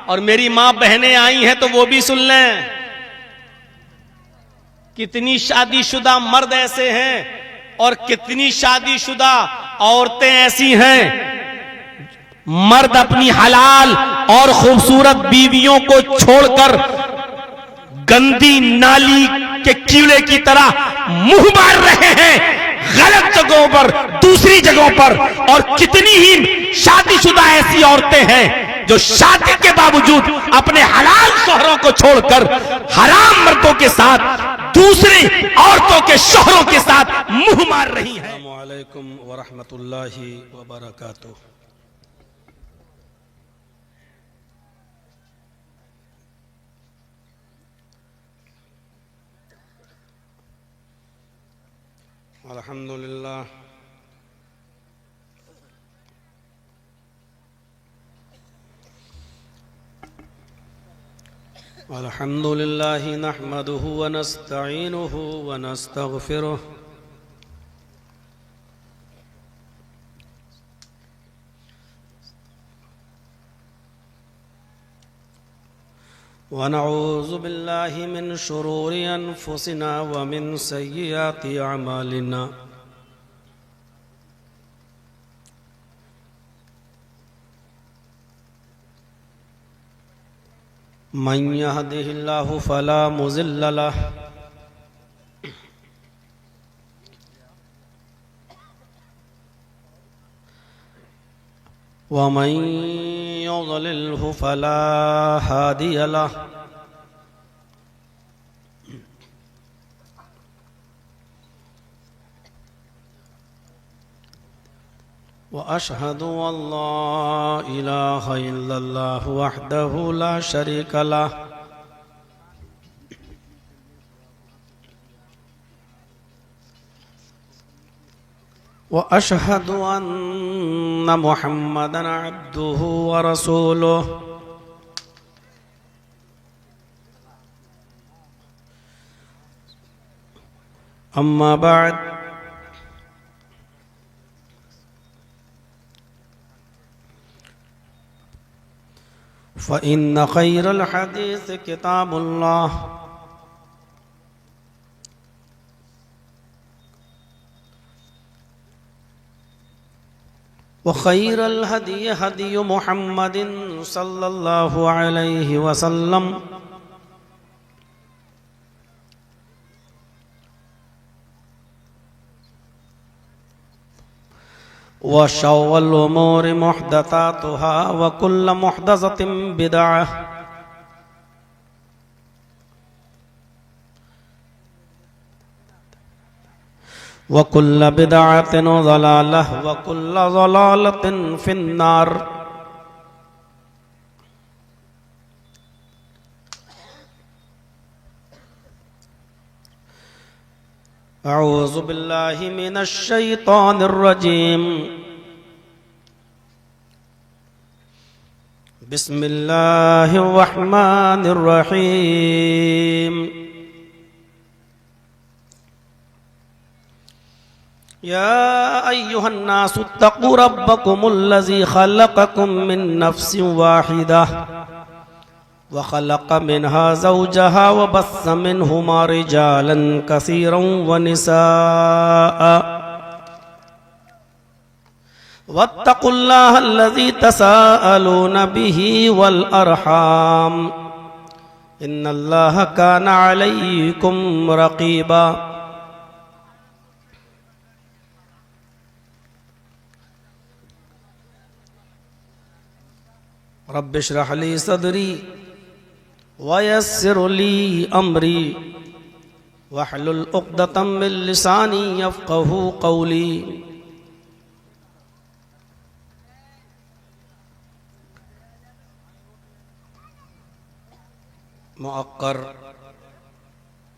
और मेरी मां बहनें आई हैं तो वो भी सुन लें। कितनी शादीशुदा मर्द ऐसे हैं और कितनी शादीशुदा औरतें ऐसी हैं, मर्द अपनी हलाल और खूबसूरत बीवियों को छोड़कर गंदी नाली के कीड़े की तरह मुंह मार रहे हैं गलत जगहों पर, दूसरी जगहों पर। और कितनी ही शादीशुदा ऐसी औरतें हैं जो शादी के बावजूद अपने हलाल शौहरों को छोड़कर हराम मर्दों के साथ, दूसरी औरतों के शौहरों के साथ मुंह मार रही हैं। अस्सलामु अलैकुम व रहमतुल्लाहि व बरकातुहू। अल्हम्दुलिल्लाह अल्हम्दुलिल्लाहि नहमदुहु व नस्तईनुहु व नस्तगफिरुह व नऊज़ु बिल्लाहि मिन शुरूरि अनफुसिना व मिन सय्यिआति अमालिना। मन यहदिहिल्लाहु फला मुज़िल्ल लह व मन युज़लिल्हु फला हादिय लह। व अशहदु अल्ला इलाहा इल्लल्लाह वहदहु ला शरीक लह व अशहदु अन्ना मुहम्मदन अब्दुहु व रसूलुहु। अम्मा बाद फ़इन्न खैरल हदीस किताबुल्लाह व खैरल हदी हदी मुहम्मदिन सल्लल्लाहु अलैहि वसल्लम व शर्रुल उमूरि मुहदसातुहा व कुल्लु मुहदसतिन बिदअह व कुल्लु बिदअतिन ज़लालह व कुल्लु ज़लालतिन फिन्नार। अऊज़ु बिल्लाहि मिनश शैतानिर रजीम। बिस्मिल्लाहिर रहमानिर रहीम। या अय्युहन नासु इत्तक़ू रब्बकुमुल्लज़ी ख़लक़कुम मिन नफ़्सिन वाहिदह व ख़लक़ मिनहा ज़ौजहा व बस्स मिनहुमा रिजालन कसीरन व निसाअ वत्तक़ुल्लाह अल्लज़ी तसाअलून बिही वल अरहाम इन्नल्लाह काना अलैकुम रक़ीबा। रब्बिश्रह ली सदरी वयस्सिर ली अमरी वहलुल उक़दतम मिन लिसानी यफ़क़हू क़ौली। मुअक्कर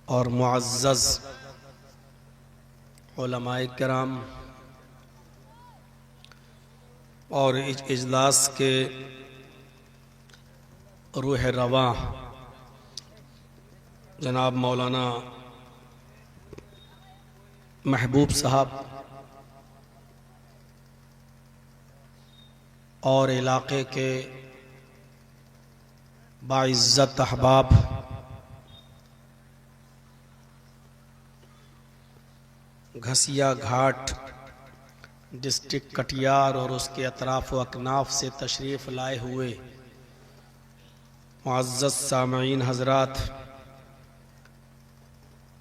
और मुअज़्ज़ज़ उलमाए किराम और इस इजलास के रूह रवा जनाब मौलाना महबूब साहब और इलाके के बाइज़्ज़त अहबाब, घसिया घाट डिस्ट्रिक्ट कटिहार और उसके अतराफ व अकनाफ से तशरीफ़ लाए हुए मुअज़्ज़ज़ सामईन हज़रात,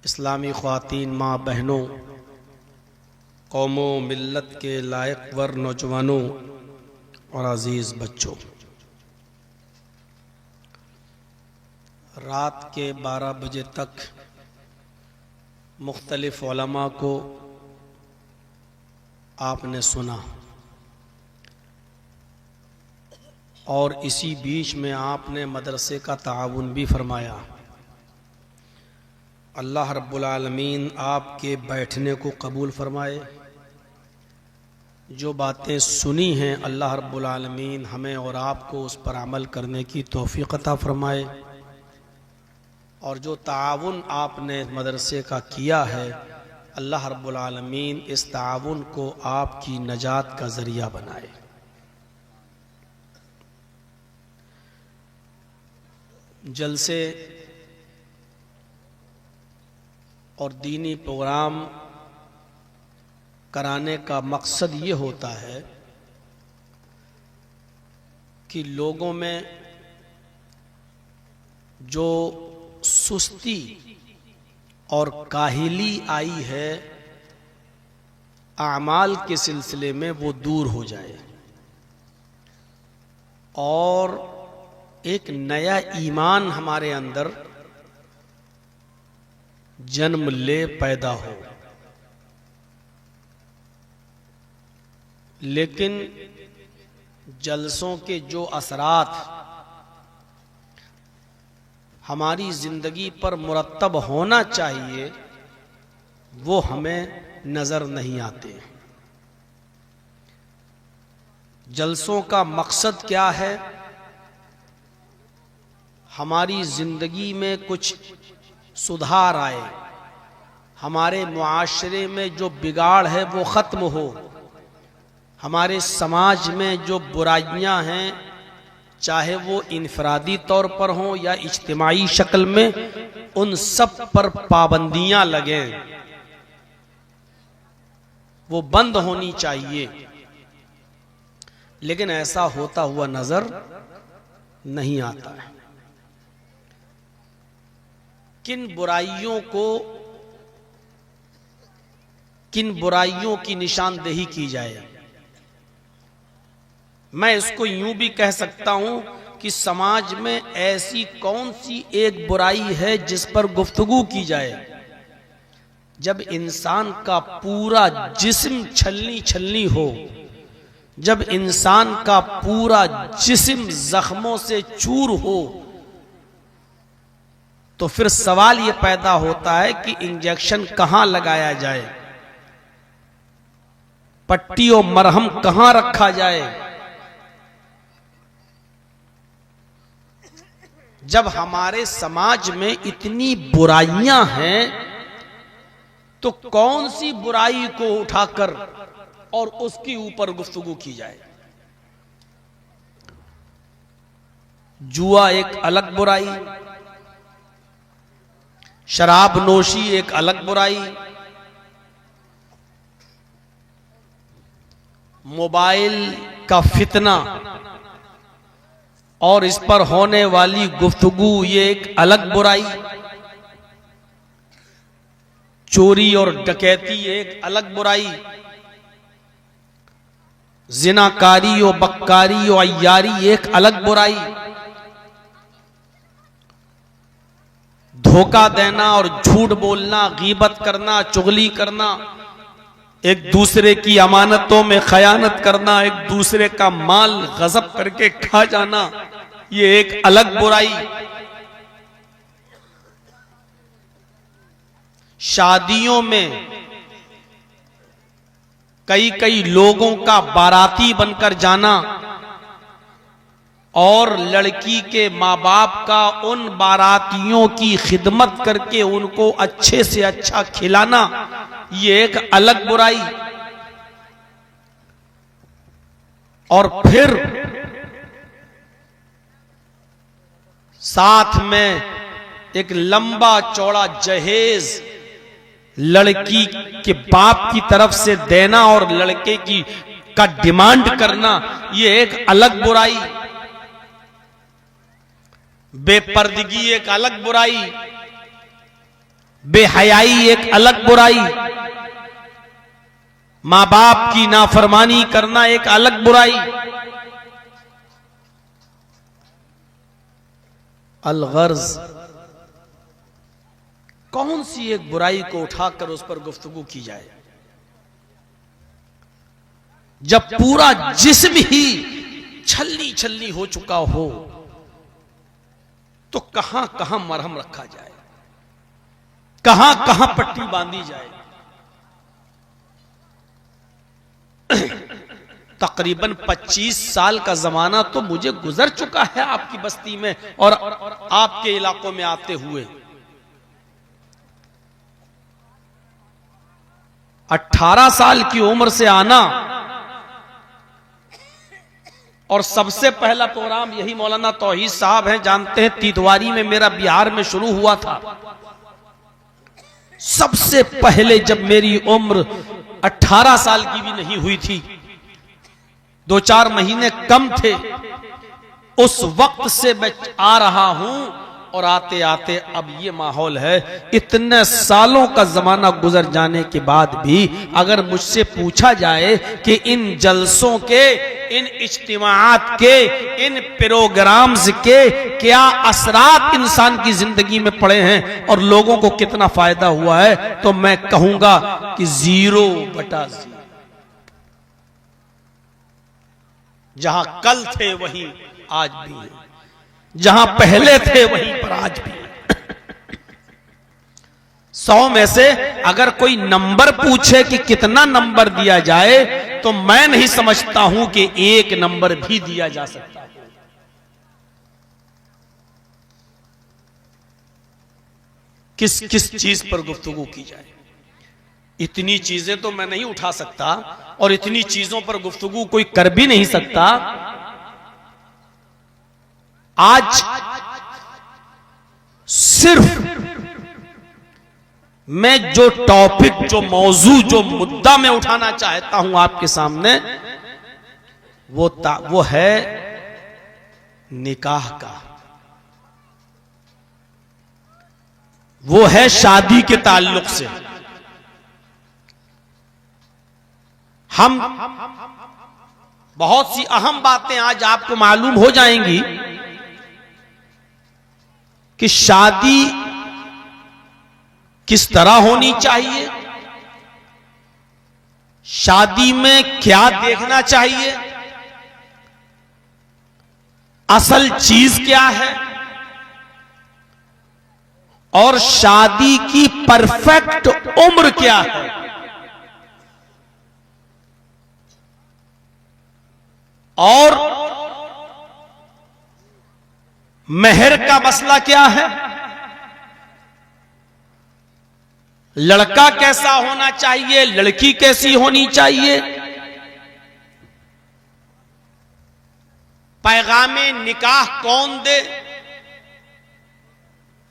इस्लामी ख़वातीन, माँ बहनों, कौमों मिल्लत के लायक वर नौजवानों और अज़ीज़ बच्चों, रात के 12 बजे तक मुख्तलिफ उलमा को आपने सुना और इसी बीच में आपने मदरसे का ताउन भी फरमाया। अल्लाह रब्बुल आलमीन आपके बैठने को कबूल फरमाए। जो बातें सुनी हैं अल्लाह रब्बुल आलमीन हमें और आपको उस पर अमल करने की तौफीक अता फरमाए, और जो ताउन आपने मदरसे का किया है अल्लाह रब्बुल आलमीन इस ताउन को आपकी नजात का ज़रिया बनाए। जलसे और दीनी प्रोग्राम कराने का मकसद ये होता है कि लोगों में जो सुस्ती और काहिली आई है आमाल के सिलसिले में वो दूर हो जाए और एक नया ईमान हमारे अंदर जन्म ले पैदा हो। लेकिन जलसों के जो असरात हमारी जिंदगी पर मुरत्तब होना चाहिए वो हमें नजर नहीं आते। जलसों का मकसद क्या है? हमारी जिंदगी में कुछ सुधार आए, हमारे मुआशरे में जो बिगाड़ है वो ख़त्म हो, हमारे समाज में जो बुराइयां हैं चाहे वो इनफरादी तौर पर हों या इज्तिमाई शक्ल में, उन सब पर पाबंदियां लगें, वो बंद होनी चाहिए। लेकिन ऐसा होता हुआ नजर नहीं आता है। किन बुराइयों की निशानदेही की जाए? मैं इसको यूं भी कह सकता हूं कि समाज में ऐसी कौन सी एक बुराई है जिस पर गुफ्तगू की जाए? जब इंसान का पूरा जिस्म छलनी छलनी हो, जब इंसान का पूरा जिस्म जख्मों से चूर हो, तो फिर सवाल यह पैदा होता है कि इंजेक्शन कहां लगाया जाए, पट्टी और मरहम कहां रखा जाए। जब हमारे समाज में इतनी बुराइयां हैं तो कौन सी बुराई को उठाकर और उसके ऊपर गुफ्तगू की जाए? जुआ एक अलग बुराई, शराब नोशी एक अलग बुराई, मोबाइल का फितना और इस पर होने वाली गुफ्तगू ये एक अलग बुराई, चोरी और डकैती एक अलग बुराई, जिनाकारी और बक्कारी और अय्यारी एक अलग बुराई, धोखा देना और झूठ बोलना, गीबत करना, चुगली करना, एक दूसरे की अमानतों में खयानत करना, एक दूसरे का माल गजब करके खा जाना, ये एक अलग बुराई। शादियों में कई कई लोगों का बाराती बनकर जाना और लड़की के माँ बाप का उन बारातियों की खिदमत करके उनको अच्छे से अच्छा खिलाना, ये एक अलग बुराई। और फिर साथ में एक लंबा चौड़ा जहेज लड़की के बाप की तरफ से देना और लड़के की का डिमांड करना, ये एक अलग बुराई। बेपर्दगी एक अलग बुराई, बेहयाई एक अलग बुराई, मां बाप की नाफरमानी करना एक अलग बुराई। अलगर्ज, कौन सी एक बुराई को उठाकर उस पर गुफ्तगू की जाए जब पूरा जिस्म ही छल्ली छल्ली हो चुका हो, तो कहां कहां मरहम रखा जाए, कहां कहां पट्टी बांधी जाए। तकरीबन 25 साल का जमाना तो मुझे गुजर चुका है आपकी बस्ती में और आपके इलाकों में आते हुए। 18 साल की उम्र से आना, और सबसे पहला प्रोग्राम यही मौलाना तौहीद साहब हैं, जानते हैं, तीतवारी में मेरा बिहार में शुरू हुआ था। सबसे पहले जब मेरी उम्र 18 साल की भी नहीं हुई थी, 2-4 महीने कम थे, उस वक्त से मैं आ रहा हूं और आते आते अब ये माहौल है। इतने सालों का जमाना गुजर जाने के बाद भी अगर मुझसे पूछा जाए कि इन जलसों के, इन इज्तिमाआत के, इन प्रोग्राम्स के क्या असरात इंसान की जिंदगी में पड़े हैं और लोगों को कितना फायदा हुआ है, तो मैं कहूंगा कि 0/0। जहां कल थे वहीं आज भी है, जहां पहले थे वहीं पर आज भी है। 100 में से अगर कोई नंबर पूछे कि कितना नंबर दिया जाए, तो मैं नहीं समझता हूं कि 1 नंबर भी दिया जा सकता है। किस किस चीज पर गुफ्तगू की जाए, इतनी चीजें तो मैं नहीं उठा सकता और इतनी चीजों पर गुफ्तगू कोई कर भी नहीं सकता। आज सिर्फ मैं जो टॉपिक, जो मौजू, जो मुद्दा मैं उठाना चाहता हूं आपके सामने, वो है निकाह का, वो है शादी के ताल्लुक से। हम बहुत सी अहम बातें आज आपको मालूम हो जाएंगी कि शादी किस तरह होनी चाहिए, शादी में क्या देखना चाहिए, असल चीज क्या है, और शादी की परफेक्ट उम्र क्या है। और मेहर का मसला क्या है, लड़का कैसा होना चाहिए, लड़की कैसी होनी चाहिए, पैगामे निकाह कौन दे,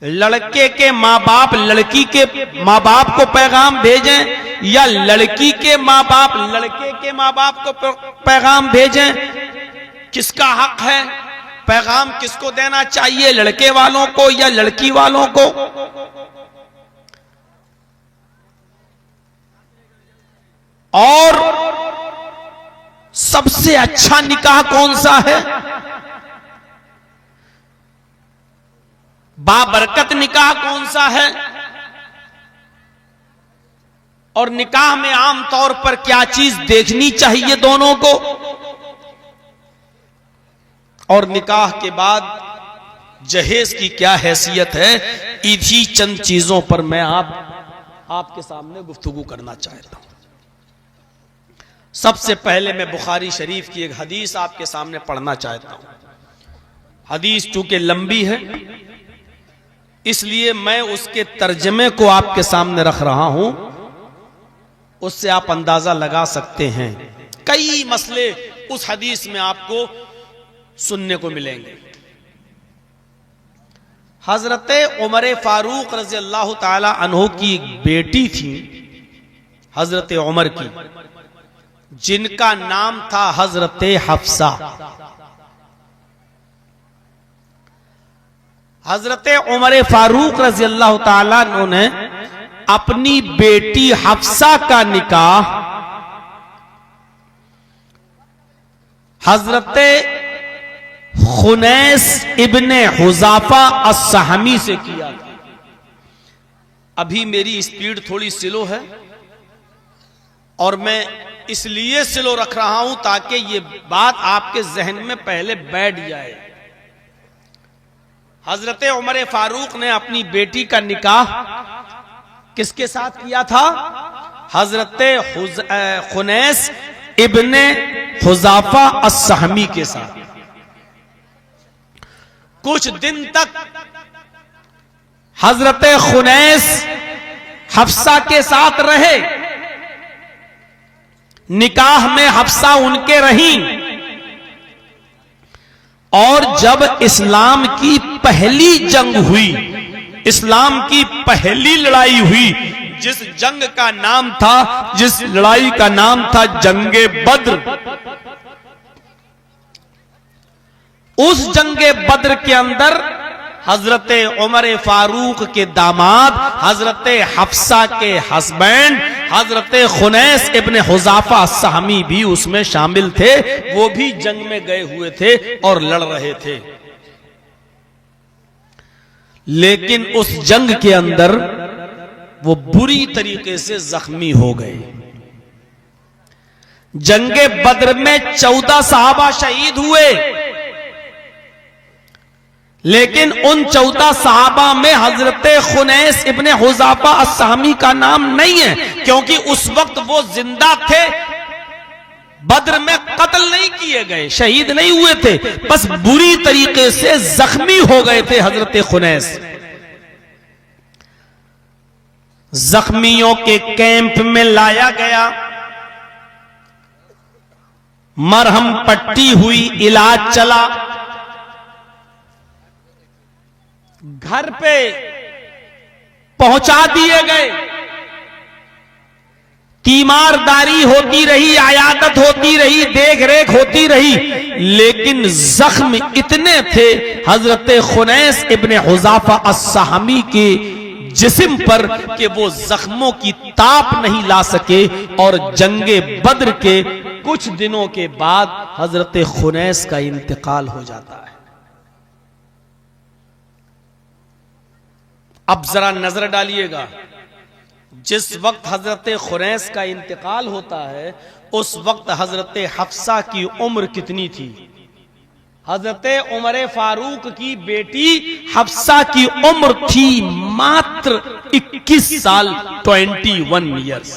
लड़के के मां बाप लड़की के मां बाप को पैगाम भेजें या लड़की के मां बाप लड़के के मां बाप को पैगाम भेजें, किसका हक है, पैगाम किसको देना चाहिए, लड़के वालों को या लड़की वालों को। और सबसे अच्छा निकाह कौन सा है, बाबरकत निकाह कौन सा है, और निकाह में आम तौर पर क्या चीज देखनी चाहिए दोनों को, और निकाह के बाद जहेज की क्या हैसियत है। इन्हीं चंद चीजों पर मैं आपके सामने गुफ्तगू करना चाहता हूं। सबसे पहले मैं बुखारी शरीफ की एक हदीस आपके सामने पढ़ना चाहता हूं। हदीस चूंकि लंबी है इसलिए मैं उसके तर्जमे को आपके सामने रख रहा हूं, उससे आप अंदाजा लगा सकते हैं। कई मसले उस हदीस में आपको सुनने को मिलेंगे। हजरत उमर फारूक रजी अल्लाह ताला अन्हु की एक बेटी थी, हजरत उमर की, जिनका नाम था हजरत हफ्सा। हजरत उमर फारूक रजी अल्लाह ताला ने अपनी बेटी हफ्सा का निकाह हजरत खुनैस इब्ने हुजाफा अस्सहमी से किया था। अभी मेरी स्पीड थोड़ी स्लो है और मैं इसलिए स्लो रख रहा हूं ताकि ये बात आपके जहन में पहले बैठ जाए। हजरत उमर फारूक ने अपनी बेटी का निकाह किसके साथ किया था? हजरत खुनैस इब्ने हुजाफा अस्सहमी के साथ। कुछ दिन तक हजरत खुनैस हफ्सा के साथ रहे, निकाह में हफ्सा उनके रही, और जब इस्लाम की पहली जंग हुई, इस्लाम की पहली लड़ाई हुई, जिस जंग का नाम था, जिस लड़ाई का नाम था जंगे बद्र, उस जंगे बद्र के अंदर हजरत उमर फारूक के दामाद, हजरत हफ्सा के हस्बैंड, हजरत खुनैस इब्ने हुजाफा अस्सहमी भी उसमें शामिल थे। वो भी जंग में गए हुए थे और लड़ रहे थे। लेकिन उस जंग के अंदर वो बुरी तरीके से जख्मी हो गए। जंगे बद्र में 14 सहाबा शहीद हुए, लेकिन उन 14 सहाबा में हजरत खुनैस इब्ने हुजाफा अस्सहमी का नाम नहीं है, क्योंकि उस वक्त वो जिंदा थे, बद्र में कत्ल नहीं किए गए, शहीद नहीं हुए थे, बस बुरी तरीके से जख्मी हो गए थे हजरत खुनैस। जख्मियों के कैंप में लाया गया, मरहम पट्टी हुई, इलाज चला, घर पे पहुंचा दिए गए, तीमारदारी होती रही, आयादत होती रही, देख रेख होती रही, लेकिन जख्म इतने थे हजरत खुनैस इब्ने हुजाफा अस्सहमी के जिस्म पर कि वो जख्मों की ताप नहीं ला सके, और जंगे बद्र के कुछ दिनों के बाद हजरत खुनैस का इंतकाल हो जाता है। अब जरा नजर डालिएगा, जिस वक्त हजरत खुनैस का इंतकाल होता है, उस वक्त हजरत हफ्सा की उम्र कितनी थी? हजरत उमर फारूक की बेटी हफ्सा की उम्र थी मात्र 21 साल, 21 ईयर्स,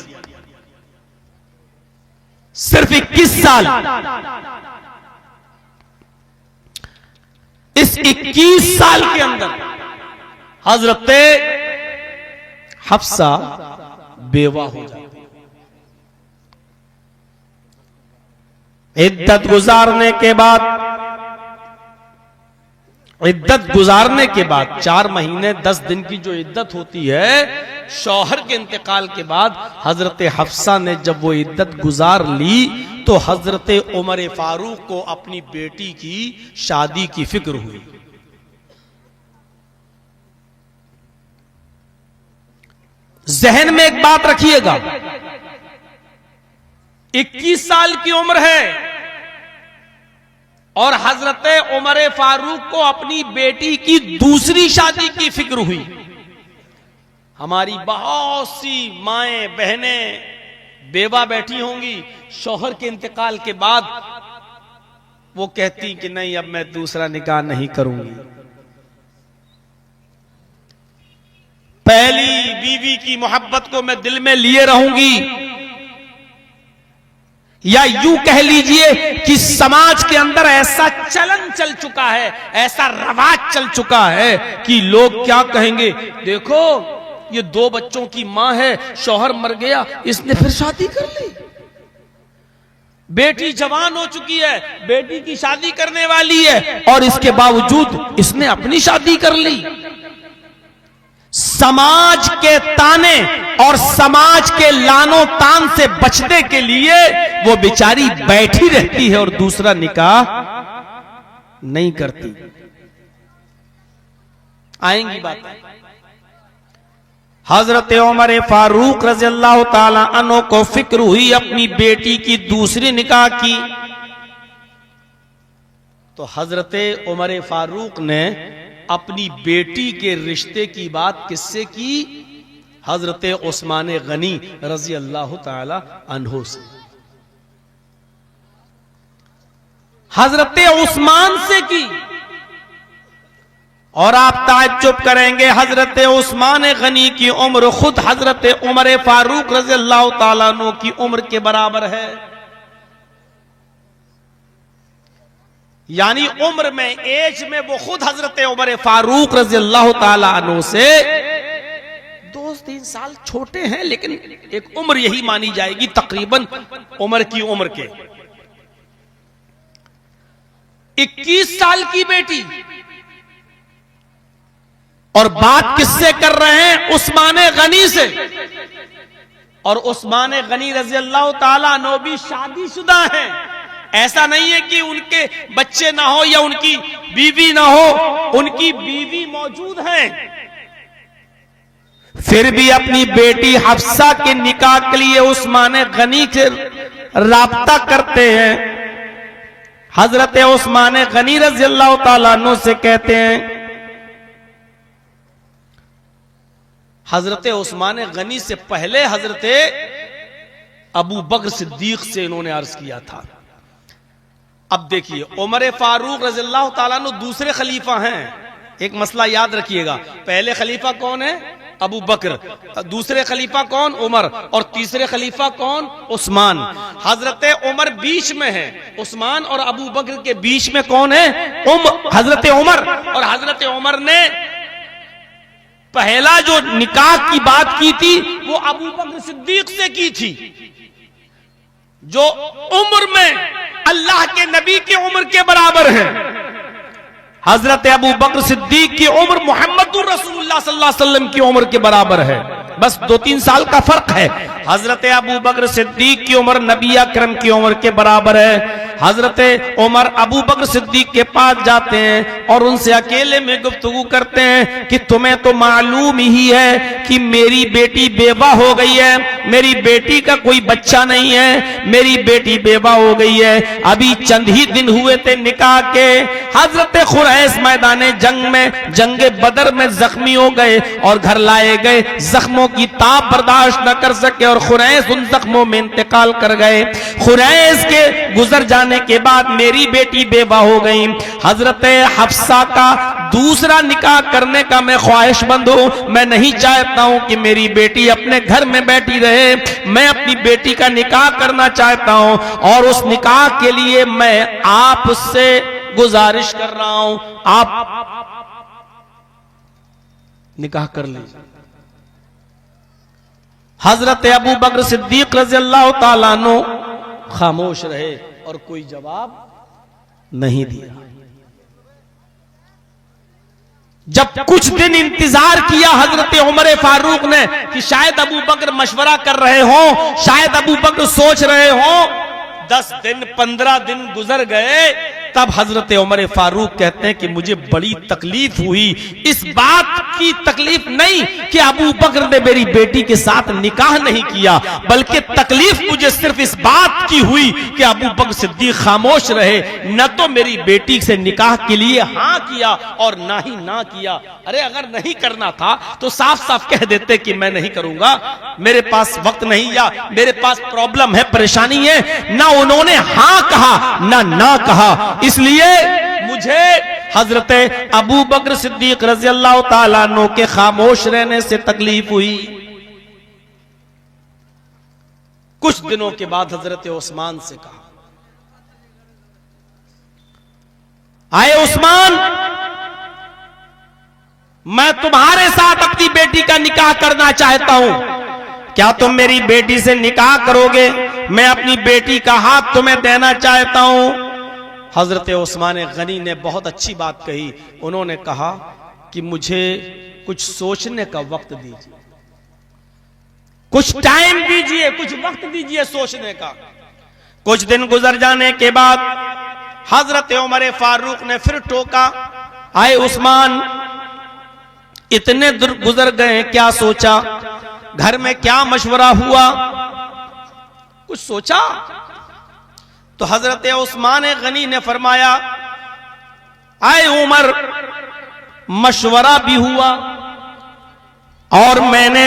सिर्फ 21 साल। इस 21 साल के अंदर हजरत हफ्सा बेवा हो जाती। इद्दत गुजारने के बाद 4 महीने 10 दिन की जो इद्दत होती है, शौहर के इंतकाल के बाद हजरत हफ्सा ने जब वो इद्दत गुजार ली, तो हजरत उमर फारूक को अपनी बेटी की शादी की फिक्र हुई। जहन में एक बात रखिएगा, 21 साल की उम्र है और हजरत उमर फारूक को अपनी बेटी की दूसरी शादी की फिक्र हुई। हमारी बहुत सी माएं बहनें बेवा बैठी होंगी, शौहर के इंतकाल के बाद वो कहती कि नहीं, अब मैं दूसरा निकाह नहीं करूंगी, पहली बीवी की मोहब्बत को मैं दिल में लिए रहूंगी। या यूं कह लीजिए कि समाज के अंदर ऐसा चलन चल चुका है, ऐसा रवाज चल चुका है कि लोग क्या कहेंगे, देखो ये 2 बच्चों की मां है, शौहर मर गया, इसने फिर शादी कर ली, बेटी जवान हो चुकी है, बेटी की शादी करने वाली है, और इसके बावजूद इसने अपनी शादी कर ली। समाज के ताने और समाज के लानो तान से बचने के लिए वो बेचारी बैठी रहती है और दूसरा निकाह नहीं करती। आएंगी बातें। हजरत उमर फारूक रज़ी अल्लाह ताला अन्हु को फिक्र हुई अपनी बेटी की दूसरी निकाह की, तो हजरत उमर फारूक ने अपनी बेटी के रिश्ते की बात किससे की? हजरत उस्मान गनी रज़ी अल्लाह ताला अन्हु से। हजरत उस्मान से की। और आप ताज्जुब करेंगे, हजरत उस्मान गनी की उम्र खुद हजरत उमर फारूक रज़ी अल्लाह ताला अन्हु की उम्र के बराबर है। यानी उम्र में, एज में वो खुद हजरत उमर फारूक रज़ी अल्लाह ताला अन्हु से 2-3 साल छोटे हैं, लेकिन एक उम्र यही मानी जाएगी तकरीबन उमर की उम्र के। 21 साल की बेटी, और बात किससे कर रहे हैं? उस्मान गनी से। और उस्मान गनी रज़ी अल्लाह ताला अन्हु भी शादीशुदा हैं। ऐसा नहीं है कि उनके बच्चे ना हो या उनकी बीवी ना हो, उनकी बीवी मौजूद है। फिर भी अपनी बेटी हफ्सा के निकाह के लिए उस्मान गनी से राब्ता करते हैं। हजरत उस्मान गनी रज़ी अल्लाह ताला अन्हु से कहते हैं, हजरत उस्मान गनी से पहले हजरत अबू बकर सिद्दीक से इन्होंने अर्ज किया था। अब देखिए, उमर फारूक रज़ी अल्लाह ताला अन्हु दूसरे खलीफा हैं। एक मसला याद रखिएगा, पहले खलीफा कौन है? अबू बकर, दूसरे खलीफा कौन? उमर, और तीसरे खलीफा कौन? उस्मान। हजरत उमर बीच में है, उस्मान और अबू बकर के बीच में कौन है? हजरत उमर। और हजरत उमर ने पहला जो निकाह की बात की थी वो अबू बकर सिद्दीक से की थी, जो उम्र में अल्लाह के नबी की उम्र के बराबर है। हजरत अबू बकर सिद्दीक की उम्र मुहम्मदुर रसूलुल्लाह सल्लल्लाहु अलैहि वसल्लम की उम्र के बराबर है, बस 2-3 साल का फर्क है। हजरत अबू बकर सिद्दीक की उम्र नबी अकरम की उम्र के बराबर है। हजरत उमर अबू बकर सिद्दीक के पास जाते हैं और उनसे अकेले में गुफ्तगू करते हैं कि तुम्हें तो मालूम ही है कि मेरी बेटी बेवा हो गई है, मेरी बेटी का कोई बच्चा नहीं है, मेरी बेटी बेवा हो गई है, अभी चंद ही दिन हुए थे निकाह के। हजरत खुरैस मैदान जंग में, जंगे बदर में जख्मी हो गए और घर लाए गए, जख्मों की ताप बर्दाश्त न कर सके और खुरैस उन जख्मों में इंतकाल कर गए। खुरैस के गुजर जाने के बाद मेरी बेटी बेवा हो गई। हजरत हफ्सा का दूसरा निकाह करने का मैं ख्वाहिशमंद हूं, मैं नहीं चाहता हूं कि मेरी बेटी अपने घर में बैठी रहे, मैं अपनी बेटी का निकाह करना चाहता हूं और उस निकाह के लिए मैं आपसे गुजारिश कर रहा हूं, आप निकाह कर लीजिए। हजरत अबू बकर सिद्दीक रज़ी अल्लाह ताला अन्हु खामोश रहे और कोई जवाब नहीं दिया। जब कुछ दिन इंतजार किया हजरत उमर फारूक ने कि शायद अबू बकर मशवरा कर रहे हो, शायद अबू बकर सोच रहे हो, 10 दिन 15 दिन गुजर गए, तब हजरत उमर फारूक कहते हैं कि मुझे बड़ी तकलीफ हुई। इस बात की तकलीफ नहीं कि अबू बकर ने मेरी बेटी के साथ निकाह नहीं किया, बल्कि तकलीफ मुझे सिर्फ इस बात की हुई कि अबू बकर सिद्दीक खामोश रहे, न तो मेरी बेटी से निकाह के लिए हाँ किया और ना ही ना किया। अरे अगर नहीं करना था तो साफ साफ कह देते कि मैं नहीं करूंगा, मेरे पास वक्त नहीं या मेरे पास प्रॉब्लम है, परेशानी है। ना उन्होंने हाँ कहा ना कहा, इसलिए मुझे हजरत अबू बकर सिद्दीक रज़ी अल्लाह ताला अन्हु के खामोश रहने से तकलीफ हुई। कुछ दिनों के बाद हजरत उस्मान से कहा, आए उस्मान, मैं तुम्हारे साथ अपनी बेटी का निकाह करना चाहता हूं, क्या तुम मेरी बेटी से निकाह करोगे? मैं अपनी बेटी का हाथ तुम्हें देना चाहता हूं। हजरत उस्मान गनी ने बहुत अच्छी बात कही। उन्होंने कहा कि मुझे कुछ सोचने का वक्त दीजिए, कुछ टाइम दीजिए, कुछ वक्त दीजिए सोचने का। कुछ दिन गुजर जाने के बाद हजरत उमर फारूक ने फिर टोका, आए उस्मान, इतने दूर गुजर गए, क्या सोचा, घर में क्या मशवरा हुआ, कुछ सोचा? तो हजरत उस्मान गनी ने फरमाया, आए उमर, मशवरा भी हुआ और मैंने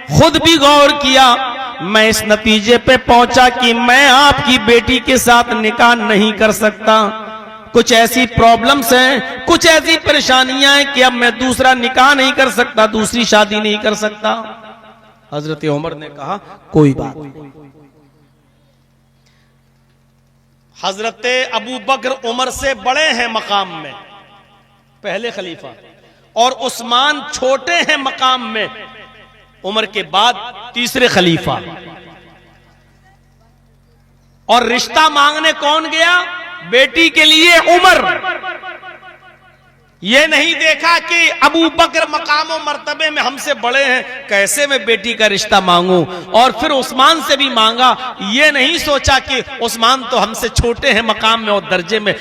खुद भी गौर किया, मैं इस नतीजे पे पहुंचा कि मैं आपकी बेटी के साथ निकाह नहीं कर सकता। कुछ ऐसी प्रॉब्लम्स हैं, कुछ ऐसी परेशानियां हैं कि अब मैं दूसरा निकाह नहीं कर सकता, दूसरी शादी नहीं कर सकता। हजरत उमर ने कहा, कोई बात नहीं। हजरत अबू बकर उमर से बड़े हैं मकाम में, पहले खलीफा, और उस्मान छोटे हैं मकाम में, उमर के बाद तीसरे खलीफा। और रिश्ता मांगने कौन गया? बेटी के लिए उमर। यह नहीं देखा कि अबू बकर मकाम और मर्तबे में हमसे बड़े हैं, कैसे मैं बेटी का रिश्ता मांगूं, और फिर उस्मान से भी मांगा। यह नहीं सोचा कि उस्मान तो हमसे छोटे हैं मकाम में और दर्जे में,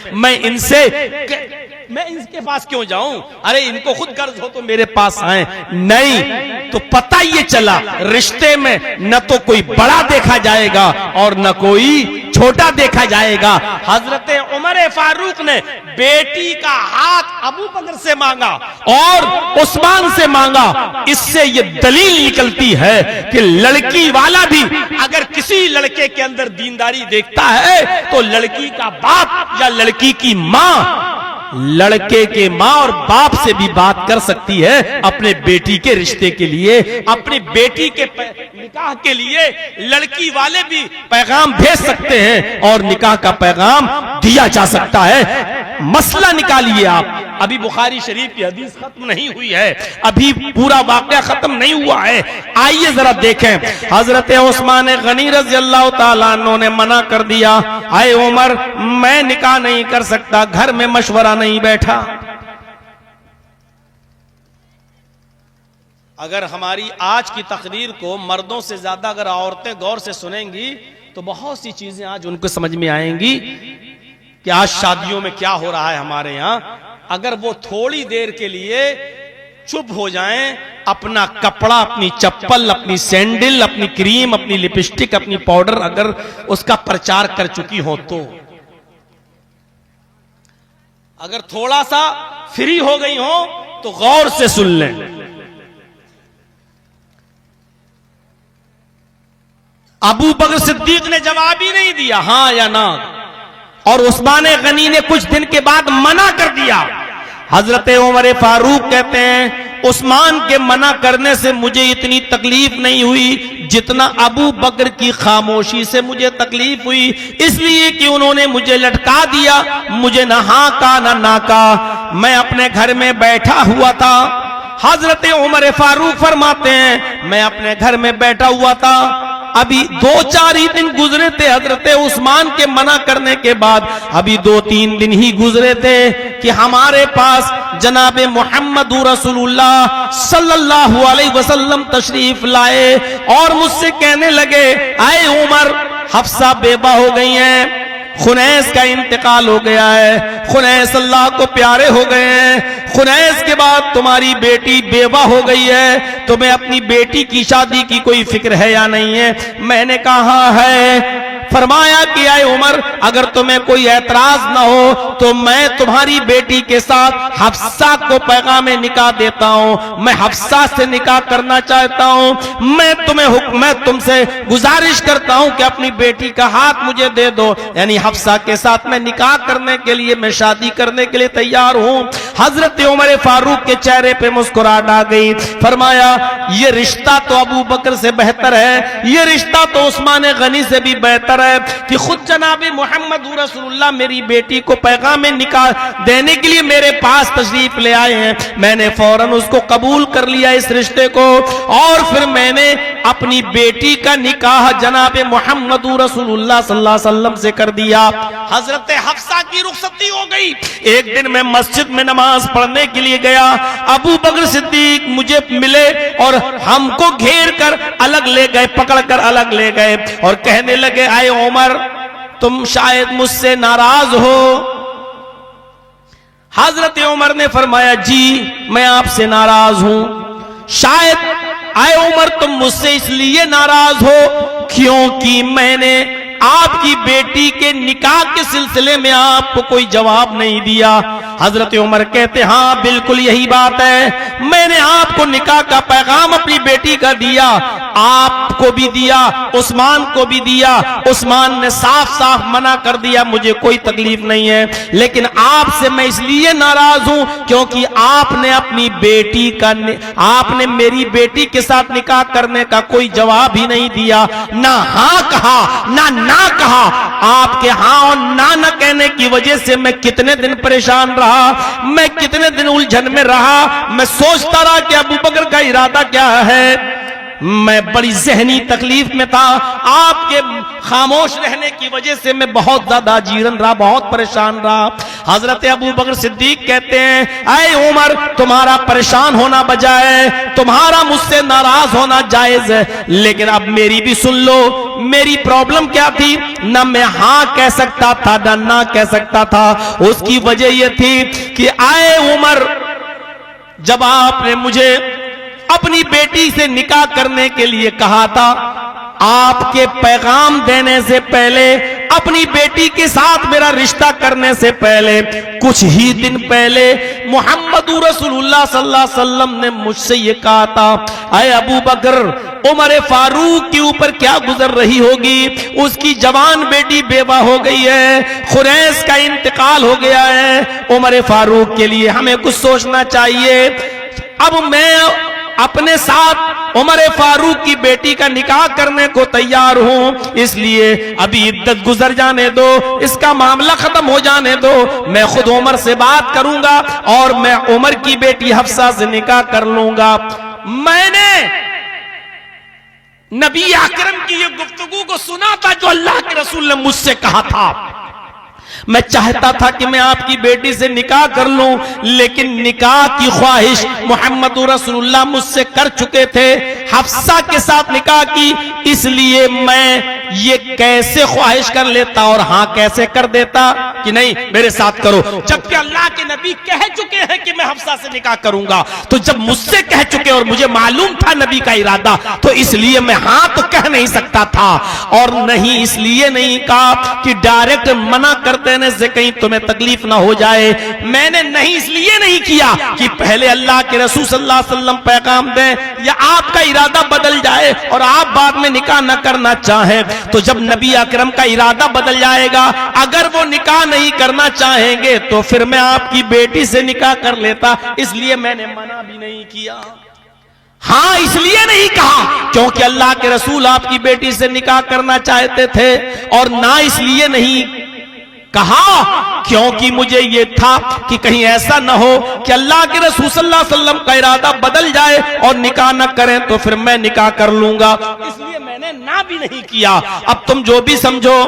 मैं इनके पास क्यों जाऊं, अरे इनको खुद गर्ज हो तो मेरे पास आए। नहीं, तो पता ये चला रिश्ते में न तो कोई बड़ा देखा जाएगा और न कोई छोटा देखा जाएगा। हजरत उमर फारूक ने बेटी का हाथ अबू बकर से मांगा और उस्मान से मांगा। इससे ये दलील निकलती है कि लड़की वाला भी अगर किसी लड़के के अंदर दीनदारी देखता है तो लड़की का बाप या लड़की की मां लड़के के मां और बाप से भी बात कर सकती है अपने बेटी के रिश्ते के लिए, अपनी बेटी के निकाह के लिए लड़की वाले भी पैगाम भेज सकते हैं और निकाह का पैगाम दिया जा सकता है। मसला निकालिए आप, अभी बुखारी शरीफ की हदीस खत्म नहीं हुई है, अभी पूरा वाकया खत्म नहीं हुआ है। आइए जरा देखें, हजरत उस्मान गनी रज़ी अल्लाह ताला अन्हु ने मना कर दिया, आए उमर, मैं निकाह नहीं कर सकता, घर में मशवरा नहीं बैठा। अगर हमारी आज की तकरीर को मर्दों से ज्यादा अगर औरतें गौर से सुनेंगी तो बहुत सी चीजें आज उनको समझ में आएंगी कि आज शादियों में क्या हो रहा है हमारे यहाँ। अगर वो थोड़ी देर के लिए चुप हो जाएं, अपना कपड़ा, अपनी चप्पल, अपनी सैंडल, अपनी क्रीम, अपनी लिपस्टिक, अपनी पाउडर अगर उसका प्रचार कर चुकी हो तो, अगर थोड़ा सा फ्री हो गई हो तो गौर से सुन लें। अबू बकर सिद्दीक ने जवाब ही नहीं दिया हां या ना, और उस्मान गनी ने कुछ दिन के बाद मना कर दिया। हजरत उमर फारूक कहते हैं, उस्मान के मना करने से मुझे इतनी तकलीफ नहीं हुई जितना अबू बकर की खामोशी से मुझे तकलीफ हुई, इसलिए कि उन्होंने मुझे लटका दिया, मुझे ना हाँ का ना का, मैं अपने घर में बैठा हुआ था। हजरत उमर फारूक फरमाते हैं, मैं अपने घर में बैठा हुआ था, अभी 2-4 ही दिन गुजरे थे हजरत उस्मान के मना करने के बाद, अभी 2-3 दिन ही गुजरे थे कि हमारे पास जनाब मोहम्मद रसूलुल्लाह सल्लल्लाहु अलैहि वसल्लम तशरीफ लाए और मुझसे कहने लगे, आए उमर, हफ्सा बेवा हो गई हैं, खुनैस का इंतकाल हो गया है, खुनैस अल्लाह को प्यारे हो गए हैं, खुनैस के बाद तुम्हारी बेटी बेवा हो गई है, तुम्हें अपनी बेटी की शादी की कोई फिक्र है या नहीं है? मैंने कहा है। फरमाया कि आए उमर, अगर तुम्हें कोई ऐतराज ना हो तो मैं तुम्हारी बेटी के साथ हफ्सा को पैगाम निकाह देता हूं, मैं हफ्सा से निकाह करना चाहता हूं, मैं तुमसे गुजारिश करता हूं कि अपनी बेटी का हाथ मुझे दे दो, यानी हफ्सा के साथ मैं निकाह करने के लिए, मैं शादी करने के लिए तैयार हूं। हजरत उमर फारूक के चेहरे पे मुस्कुराहट आ गई। फरमाया, ये रिश्ता तो अबू बकर से बेहतर है, ये रिश्ता तो उस्मान गनी से भी बेहतर है कि खुद जनाब मोहम्मद रसूलुल्लाह मेरी बेटी को पैगाम निकाह देने के लिए मेरे पास तशरीफ ले आए हैं। मैंने फौरन उसको कबूल कर लिया इस रिश्ते को, और फिर मैंने अपनी बेटी का निकाह जनाब मोहम्मद रसूलुल्लाह सल्लल्लाहु अलैहि वसल्लम से कर दिया। हजरत हफ्सा की रुखसती हो गई। एक दिन मैं मस्जिद में नमाज पढ़ने के लिए गया, अबू बकर सिद्दीक मुझे मिले और हमको घेर कर अलग ले गए, पकड़ कर अलग ले गए और कहने लगे, आए उमर, तुम शायद मुझसे नाराज हो। हजरत उमर ने फरमाया, जी मैं आपसे नाराज हूं। शायद आए उमर, तुम मुझसे इसलिए नाराज हो क्योंकि मैंने आपकी बेटी के निकाह के सिलसिले में आपको कोई जवाब नहीं दिया। हजरत उमर कहते, हाँ बिल्कुल यही बात है, मैंने आपको निकाह का पैगाम अपनी बेटी का दिया, आपको भी दिया, उस्मान को भी दिया। उस्मान ने साफ साफ मना कर दिया, मुझे कोई तकलीफ नहीं है, लेकिन आपसे मैं इसलिए नाराज हूं क्योंकि आपने अपनी बेटी का, आपने मेरी बेटी के साथ निकाह करने का कोई जवाब ही नहीं दिया, ना हाँ कहा ना कहा। आपके हाँ और ना न कहने की वजह से मैं कितने दिन परेशान रहा, मैं कितने दिन उलझन में रहा। मैं सोचता रहा कि अबू बकर का इरादा क्या है। मैं बड़ी जहनी तकलीफ में था। आपके खामोश रहने की वजह से मैं बहुत ज्यादा जीरन रहा, बहुत परेशान रहा। हजरत अबू बकर सिद्दीक कहते हैं, ऐ उमर, तुम्हारा परेशान होना बजाय तुम्हारा मुझसे नाराज होना जायज है, लेकिन अब मेरी भी सुन लो। मेरी प्रॉब्लम क्या थी? ना मैं हाँ कह सकता था ना ना कह सकता था। उसकी वजह यह थी कि ऐ उमर, जब आपने मुझे अपनी बेटी से निकाह करने के लिए कहा था, आपके पैगाम देने से पहले, अपनी बेटी के साथ मेरा रिश्ता करने से पहले, कुछ ही दिन पहले मोहम्मद रसूलुल्लाह सल्लल्लाहु अलैहि वसल्लम ने मुझसे ये कहा था, अय अबू बकर, उमर फारूक के ऊपर क्या गुजर रही होगी, उसकी जवान बेटी बेवा हो गई है, खुरैश का इंतकाल हो गया है, उमर फारूक के लिए हमें कुछ सोचना चाहिए। अब मैं अपने साथ उमर फारूक की बेटी का निकाह करने को तैयार हूं, इसलिए अभी इद्दत गुजर जाने दो, इसका मामला खत्म हो जाने दो, मैं खुद उमर से बात करूंगा और मैं उमर की बेटी हफ्सा से निकाह कर लूंगा। मैंने नबी अकरम की ये गुफ्तगू को सुना था जो अल्लाह के रसूल ने मुझसे कहा था। मैं चाहता था कि मैं आपकी बेटी से निकाह कर लूं, लेकिन निकाह की ख्वाहिश मोहम्मद रसूलुल्लाह मुझसे कर चुके थे, हफ्सा के साथ निकाह की, इसलिए मैं ये कैसे ख्वाहिश कर लेता और हाँ कैसे कर देता कि नहीं मेरे साथ करो, जबकि अल्लाह के नबी कह चुके हैं कि मैं हफ्सा से निकाह करूंगा। तो जब मुझसे कह चुके और मुझे मालूम था नबी का इरादा, तो इसलिए मैं हाँ तो कह नहीं सकता था, और नहीं इसलिए नहीं कहा कि डायरेक्ट मना कर देने से कहीं तुम्हें तकलीफ ना हो जाए। मैंने नहीं इसलिए नहीं किया कि पहले अल्लाह के रसूल सल्लल्लाहु अलैहि वसल्लम पैगाम दें या आपका इरादा बदल जाए और आप बाद में निकाह न करना चाहें। तो जब नबी अकरम का इरादा बदल जाएगा, अगर वो निकाह नहीं करना चाहेंगे तो फिर मैं आपकी बेटी से निकाह कर लेता, इसलिए मैंने मना भी नहीं किया। हाँ इसलिए नहीं कहा क्योंकि अल्लाह के रसूल आपकी बेटी से निकाह करना चाहते थे, और ना इसलिए नहीं कहा क्योंकि मुझे यह था कि कहीं ऐसा ना हो कि अल्लाह के रसूल सल्लल्लाहु अलैहि वसल्लम का इरादा बदल जाए और निकाह न करें तो फिर मैं निकाह कर लूंगा, इसलिए मैंने ना भी नहीं किया। अब तुम जो भी समझो।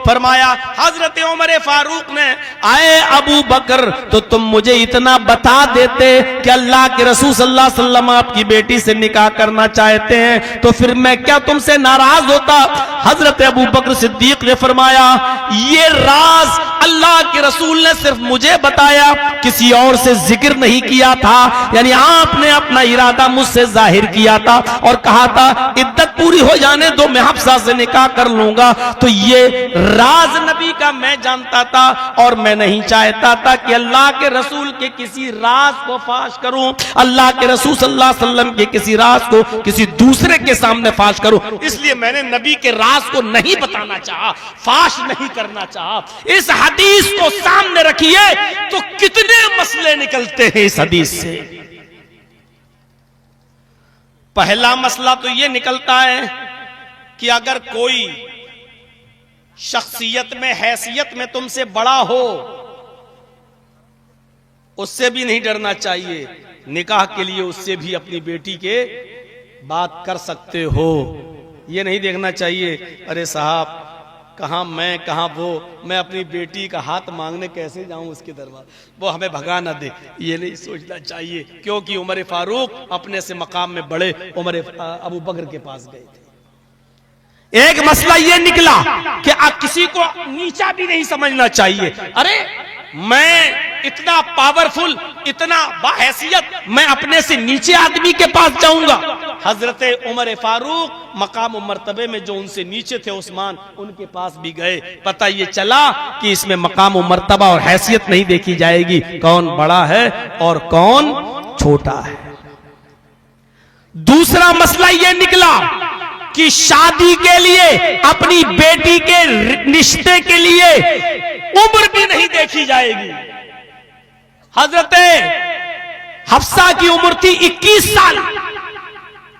फरमाया हजरत उमर फारूक ने, आए अबू बकर, तो तुम मुझे इतना बता देते कि अल्लाह के रसूल सल्लल्लाहु अलैहि वसल्लम आपकी बेटी से निकाह करना चाहते हैं, तो फिर मैं क्या तुमसे नाराज होता। हजरत अबू बकर सिद्दीक ने फरमाया, ये राज अल्लाह के रसूल ने सिर्फ मुझे बताया, किसी और से जिक्र नहीं किया था, यानी आपने अपना इरादा मुझसे जाहिर किया था और कहा था इद्दत पूरी हो जाने दो, मैं हफ्सा से निकाह कर लूंगा। तो ये राज नबी का मैं जानता था और मैं नहीं चाहता था कि अल्लाह के रसूल के किसी राज को फाश करूं, अल्लाह के रसूल सल्लल्लाहु अलैहि वसल्लम के किसी राज को किसी दूसरे के सामने फाश करूं, इसलिए मैंने नबी के राज को नहीं बताना चाहा, फाश नहीं करना चाहा। इस हदीस को सामने रखिए तो कितने मसले निकलते हैं इस हदीस से। पहला मसला तो यह निकलता है कि अगर कोई शख्सियत में, हैसियत में तुमसे बड़ा हो, उससे भी नहीं डरना चाहिए, निकाह के लिए उससे भी अपनी बेटी के बात कर सकते हो। ये नहीं देखना चाहिए अरे साहब कहाँ मैं कहाँ वो, मैं अपनी बेटी का हाथ मांगने कैसे जाऊं उसके दरबार, वो हमें भगा ना दे, ये नहीं सोचना चाहिए। क्योंकि उमर फारूक अपने से मकाम में बड़े उमर अबू बकर के पास गए थे। एक मसला ये निकला कि आप किसी को नीचा भी नहीं समझना चाहिए। अरे मैं इतना पावरफुल, इतना बाहैसियत, मैं अपने से नीचे आदमी के पास जाऊंगा। हजरत उमर फारूक मकाम मर्तबे में जो उनसे नीचे थे उस्मान, उनके पास भी गए। पता ये चला कि इसमें मकाम मर्तबा और हैसियत नहीं देखी जाएगी, कौन बड़ा है और कौन छोटा है। दूसरा मसला ये निकला कि शादी के लिए, अपनी बेटी के रिश्ते के लिए उम्र भी नहीं देखी जाएगी। हजरत हफ्सा की उम्र थी 21 साल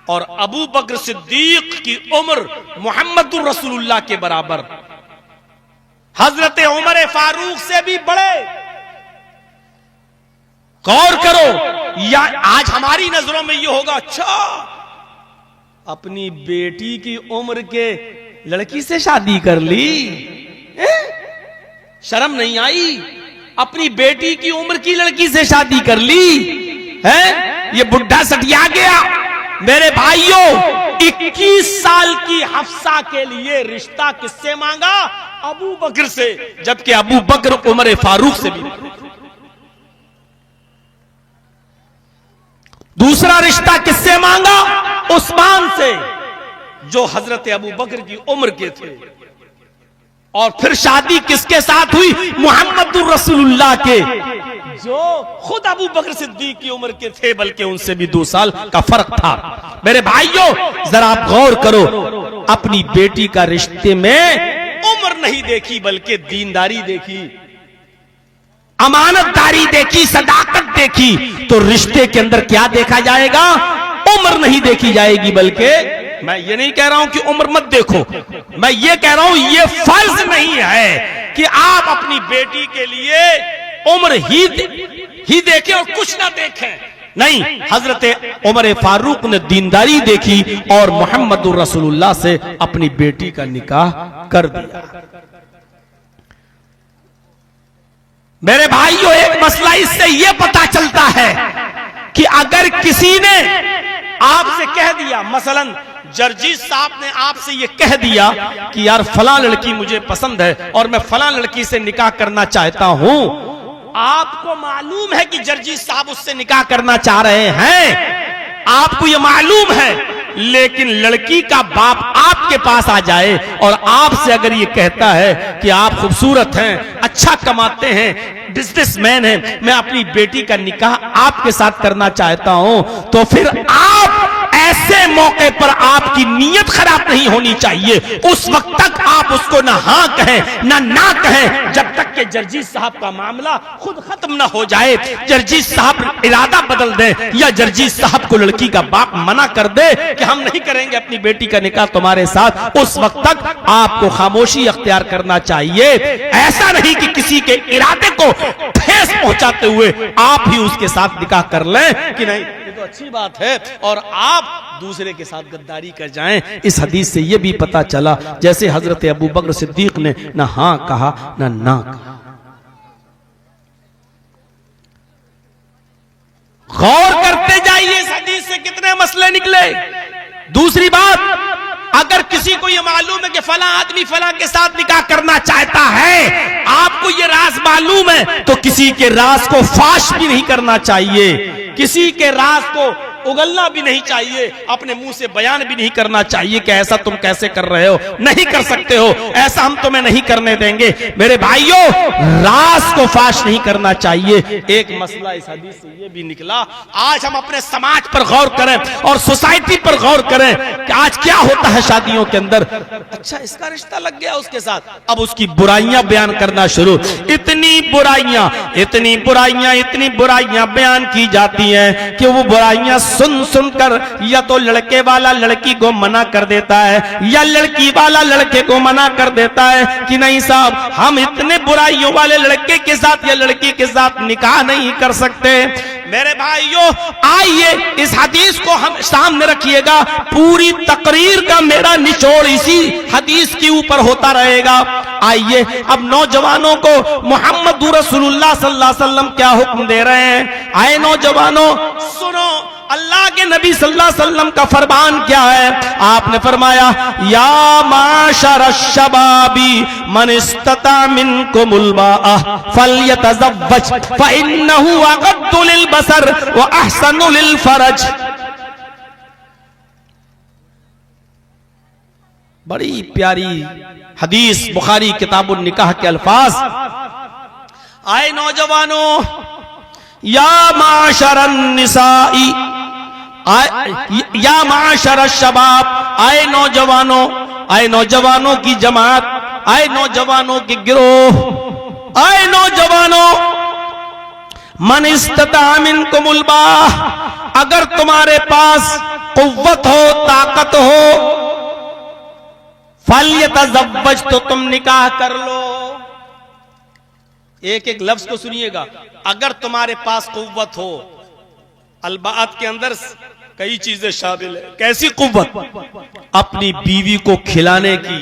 और अबू बकर सिद्दीक की उम्र मोहम्मदुर रसूलुल्लाह के बराबर, हजरत उमर फारूक से भी बड़े। गौर करो, या आज हमारी नजरों में यह होगा अच्छा अपनी बेटी की उम्र के लड़की से शादी कर ली, शर्म नहीं आई? अपनी बेटी की उम्र की लड़की से शादी कर ली है, ये बुढ़ा सटिया गया। मेरे भाइयों, 21 साल की हफ्सा के लिए रिश्ता किससे मांगा? अबू बकर से, जबकि अबू बकर उमर फारूक से भी। दूसरा रिश्ता किससे मांगा? उस्मान से, जो हजरत अबू बकर की उम्र के थे। और फिर शादी किसके साथ हुई? मुहम्मदुर रसूलुल्लाह के, जो खुद अबू बकर सिद्दीक की उम्र के थे, बल्कि उनसे भी 2 साल का फर्क था। मेरे भाइयों, जरा आप गौर करो, अपनी बेटी का रिश्ते में उम्र नहीं देखी, बल्कि दीनदारी देखी, अमानतदारी देखी, सदाकत देखी। तो रिश्ते के अंदर क्या देखा जाएगा? उम्र नहीं देखी जाएगी। बल्कि मैं ये नहीं कह रहा हूं कि उम्र मत देखो, मैं ये कह रहा हूं ये फर्ज नहीं है कि आप अपनी बेटी के लिए उम्र ही देखें और कुछ ना देखें। नहीं, हजरत उमर फारूक ने दीनदारी देखी और मोहम्मदुर रसूलुल्लाह से अपनी बेटी का निकाह कर दिया। मेरे भाइयों, एक मसला इससे यह पता चलता है कि अगर किसी ने आपसे कह दिया, मसलन जर्जीस साहब ने आपसे ये कह दिया कि यार फलां लड़की मुझे पसंद है और मैं फलां लड़की से निकाह करना चाहता हूं, आपको मालूम है कि जर्जीस साहब उससे निकाह करना चाह रहे हैं, आपको ये मालूम है, लेकिन लड़की का बाप आपके पास आ जाए और आपसे अगर ये कहता है कि आप खूबसूरत हैं, अच्छा कमाते हैं, बिजनेसमैन हैं, मैं अपनी बेटी का निकाह आपके साथ करना चाहता हूं, तो फिर आप ऐसे मौके पर आपकी नीयत खराब नहीं होनी चाहिए। उस वक्त तक आप उसको ना हाँ कहें ना कहें, जब तक कि जर्जीस साहब का मामला खुद खत्म ना हो जाए। जर्जीस साहब इरादा बदल दें या जर्जीस साहब को लड़की का बाप मना कर दे कि हम नहीं करेंगे अपनी बेटी का निकाह तुम्हारे साथ, उस वक्त तक आपको खामोशी अख्तियार करना चाहिए। ऐसा नहीं कि किसी के इरादे को ठेस पहुंचाते हुए आप ही उसके साथ निकाह कर लें कि नहीं ये तो अच्छी बात है और आप दूसरे के साथ गद्दारी कर जाएं। इस हदीस से यह भी पता चला, जैसे हजरत अबू बकर सिद्दीक ने ना हाँ कहा ना कहा। गौर करते जाइए इस हदीस से कितने मसले निकले। दूसरी बात, अगर किसी को यह मालूम है कि फला आदमी फला के साथ निकाह करना चाहता है, आपको यह राज मालूम है, तो किसी के राज को फाश भी नहीं करना चाहिए, किसी के राज को उगलना भी नहीं चाहिए, अपने मुंह से बयान भी नहीं करना चाहिए कि ऐसा तुम कैसे कर रहे हो, नहीं कर सकते हो, ऐसा हम तुम्हें नहीं करने देंगे। मेरे भाइयों, राज को फाश नहीं करना चाहिए। एक मसला इस हदीस से ये भी निकला, आज हम अपने समाज पर गौर करें और सोसाइटी पर गौर करें कि आज क्या होता है शादियों के अंदर। अच्छा, इसका रिश्ता लग गया उसके साथ, अब उसकी बुराइयां बयान करना शुरू। इतनी बुराइयां बयान की जाती हैं कि वो बुराइयां सुन कर या तो लड़के वाला लड़की को मना कर देता है या लड़की वाला लड़के को मना कर देता है कि नहीं साहब, हम इतने बुराइयों वाले लड़के के साथ या लड़की के साथ निकाह नहीं कर सकते। मेरे भाइयों, आइए इस हदीस को हम सामने रखिएगा। पूरी तकरीर का मेरा निचोड़ इसी हदीस के ऊपर होता रहेगा। आइए अब नौजवानों को मोहम्मद रसूलुल्लाह सल्लल्लाहु अलैहि वसल्लम क्या हुक्म दे रहे हैं। आए नौजवानों, सुनो अल्लाह के नबी सल्लल्लाहु अलैहि वसल्लम का फरमान क्या है। आपने फरमाया, या माशर शबाबी मन इस्तता मिनकुमुल बाअ फल्यतज़व्वज फइन्नहु अगद्दु लिलबसर व अहसनु लिलफरज। बड़ी प्यारी हदीस, बुखारी किताबुन निकाह के अल्फाज। आए नौजवानों, या माशरन निसाई, या माशर शबाब, आए नौजवानों, आए नौजवानों की जमात, आए नौजवानों के गिरोह, आए नौजवानों, मन इस्तता मिनकुमुल बाअ, अगर तुम्हारे पास कुव्वत हो, ताकत हो, फल्यतज़व्वज, तो तुम निकाह कर लो। एक एक लफ्ज को सुनिएगा। अगर तुम्हारे पास कुव्वत हो, अलबात के अंदर कई चीजें शामिल है। कैसी कुव्वत? अपनी बीवी को खिलाने की,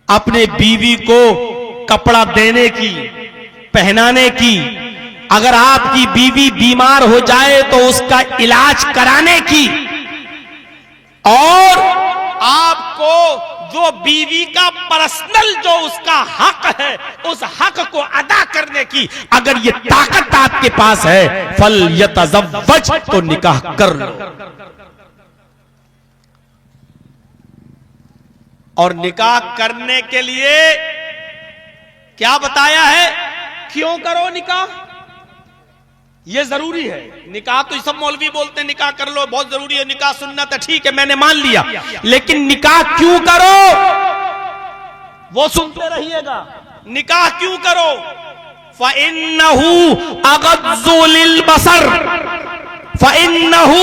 अपने बीवी को कपड़ा देने की, पहनाने की, अगर आपकी बीवी बीमार हो जाए तो उसका इलाज कराने की, और आपको जो बीवी का पर्सनल जो उसका हक है उस हक को अदा करने की अगर ये ताकत आपके पास है, फल यतज़व्वज, तो निकाह कर लो। और निकाह करने के लिए क्या बताया है, क्यों करो निकाह, ये जरूरी है। निकाह तो सब मौलवी बोलते हैं निकाह कर लो, बहुत जरूरी है, निकाह सुन्नत है, ठीक है मैंने मान लिया, लेकिन निकाह क्यों करो वो सुनते रहिएगा। निकाह क्यों करो? फ़इन्नहु अग़ज़्ज़ु लिलबसर, फ़इन्नहु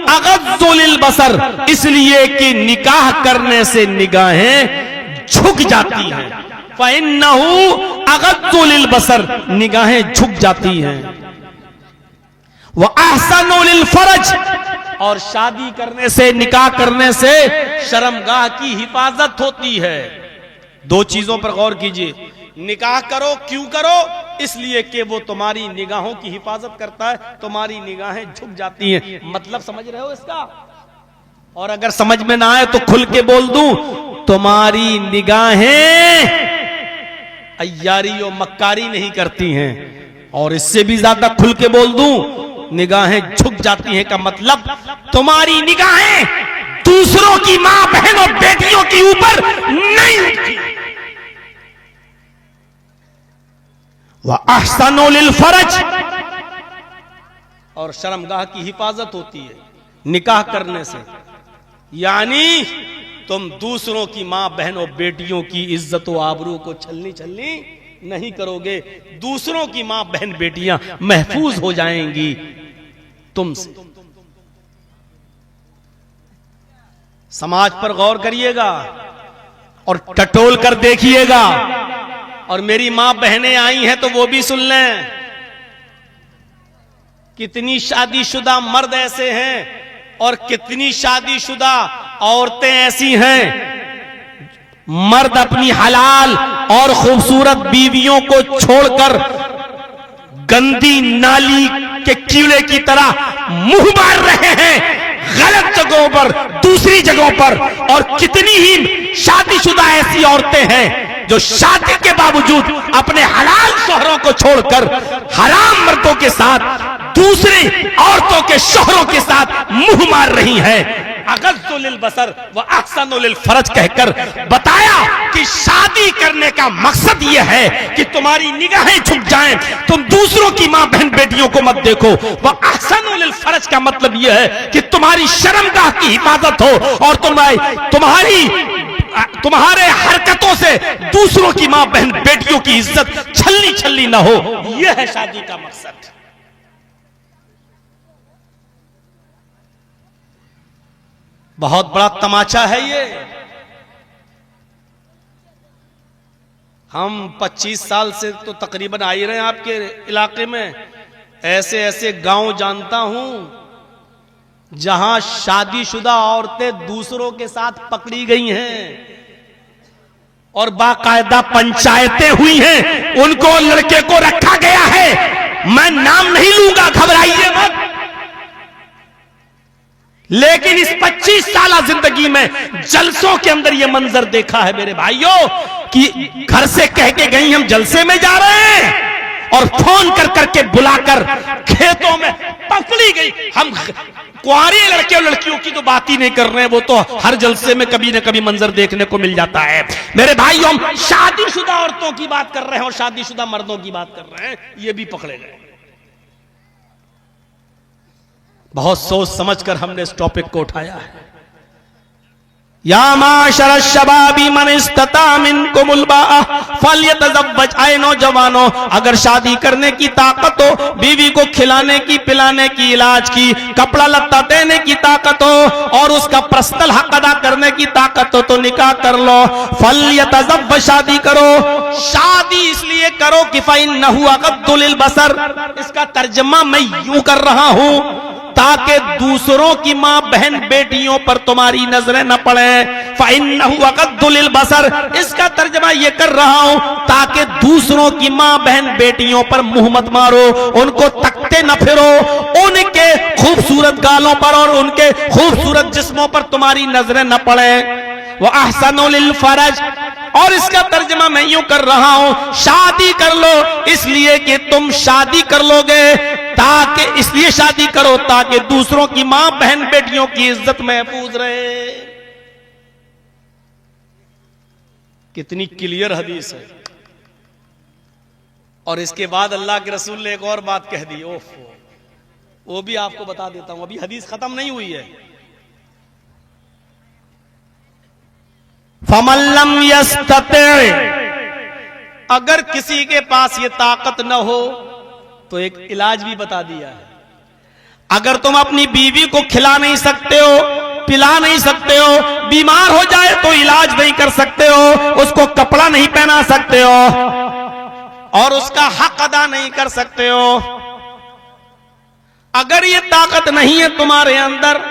अग़ज़्ज़ु लिलबसर, इसलिए कि निकाह करने से निगाहें झुक जाती हैं। फ़इन्नहु अग़ज़्ज़ु लिलबसर, निगाहें झुक जाती हैं। व अहसनु लिलफरज, और शादी करने से, निकाह करने से शर्मगाह की हिफाजत होती है। दो चीजों पर गौर कीजिए। निकाह करो, क्यों करो? इसलिए कि वो तुम्हारी निगाहों की हिफाजत करता है, तुम्हारी निगाहें झुक जाती हैं। मतलब समझ रहे हो इसका? और अगर समझ में ना आए तो खुल के बोल दूं, तुम्हारी निगाहें अय्यारी और मक्कारी नहीं करती हैं। और इससे भी ज्यादा खुल के बोल दूं, निगाहें झुक जाती हैं का मतलब तुम्हारी निगाहें दूसरों की मां बहनों बेटियों के ऊपर नहीं उठती। व अहसनु लिलफरज, और शर्मगाह की हिफाजत होती है निकाह करने से। यानी तुम दूसरों की मां बहनों बेटियों की इज्जत व आबरू को छलनी छलनी नहीं करोगे। दूसरों की मां बहन बेटियां महफूज हो जाएंगी तुमसे। समाज पर गौर करिएगा और टटोल कर देखिएगा। और मेरी मां बहनें आई हैं तो वो भी सुन लें। कितनी शादीशुदा मर्द ऐसे हैं और कितनी शादीशुदा औरतें ऐसी हैं, मर्द अपनी हलाल और खूबसूरत बीवियों को छोड़कर गंदी नाली के कीड़े की तरह मुंह मार रहे हैं गलत जगहों पर, दूसरी जगहों पर। और कितनी ही शादीशुदा ऐसी औरतें हैं जो शादी के बावजूद अपने हलाल शौहरों को छोड़कर हराम मर्दों के साथ, दूसरी औरतों के शौहरों के साथ मुंह मार रही हैं। अग़ज़्ज़ु लिलबसर व अहसनु लिलफरज कहकर बताया कि शादी करने का मकसद यह है कि तुम्हारी निगाहें झुक जाएं, तुम दूसरों की मां बहन बेटियों को मत देखो। व अहसनु लिलफरज का मतलब यह है कि तुम्हारी शर्मगाह की हिफाजत हो और तुम्हारे हरकतों से दूसरों की मां बहन बेटियों की इज्जत छलनी छलनी ना हो। यह है शादी का मकसद। बहुत बड़ा तमाचा है ये। हम 25 साल से तो तकरीबन आ ही रहे हैं आपके इलाके में। ऐसे ऐसे गांव जानता हूं जहां शादीशुदा औरतें दूसरों के साथ पकड़ी गई हैं और बाकायदा पंचायतें हुई हैं, उनको लड़के को रखा गया है। मैं नाम नहीं लूंगा, घबराइए मत। लेकिन इस 25 साल जिंदगी में जलसों के अंदर यह मंजर देखा है मेरे भाइयों कि घर से कह के गई हम जलसे में जा रहे हैं और फोन कर करके बुलाकर खेतों में पकड़ी गई। हम कुंवारे लड़के और लड़कियों की तो बात ही नहीं कर रहे हैं, वो तो हर जलसे में कभी न कभी मंजर देखने को मिल जाता है। मेरे भाइयों, हम शादीशुदा औरतों की बात कर रहे हैं और शादीशुदा मर्दों की बात कर रहे हैं, ये भी पकड़े गए। बहुत सोच समझकर हमने इस टॉपिक को उठाया है। या माशर शबाबी मन इस्तता मिनकुमुल बाअ फल्यतज़व्वज, आए नौजवानों, अगर शादी करने की ताकत हो, बीवी को खिलाने की, पिलाने की, इलाज की, कपड़ा लत्ता देने की ताकत हो और उसका पर्सनल हक अदा करने की ताकत हो तो निकाह कर लो। फल्यतज़व्वज, शादी करो। शादी इसलिए करो कि फ़इन्नहु अग़द्दु लिलबसर, इसका तर्जुमा मैं यूं कर रहा हूं ताकि दूसरों की मां बहन बेटियों पर तुम्हारी नजरें न पड़े। फ़इन्नहु अग़द्दु लिलबसर, इसका तर्जुमा ये कर रहा हूं ताकि दूसरों की मां बहन बेटियों पर मुंह मत मारो, उनको तकते न फिरो, उनके खूबसूरत गालों पर और उनके खूबसूरत जिस्मों पर तुम्हारी नजरें न पड़े। व अहसनु लिलफरज, और इसका तर्जुमा मैं यूं कर रहा हूं, शादी कर लो इसलिए कि तुम शादी कर लोगे, ताकि इसलिए शादी करो ताकि दूसरों की मां बहन बेटियों की इज्जत महफूज रहे। कितनी क्लियर हदीस है। और इसके बाद अल्लाह के रसूल ने एक और बात कह दी, ओफो, वो भी आपको बता देता हूं, अभी हदीस खत्म नहीं हुई है। फमन लम यस्तति, अगर किसी के पास ये ताकत न हो तो एक इलाज भी बता दिया है। अगर तुम अपनी बीवी को खिला नहीं सकते हो, पिला नहीं सकते हो, बीमार हो जाए तो इलाज नहीं कर सकते हो, उसको कपड़ा नहीं पहना सकते हो और उसका हक अदा नहीं कर सकते हो, अगर ये ताकत नहीं है तुम्हारे अंदर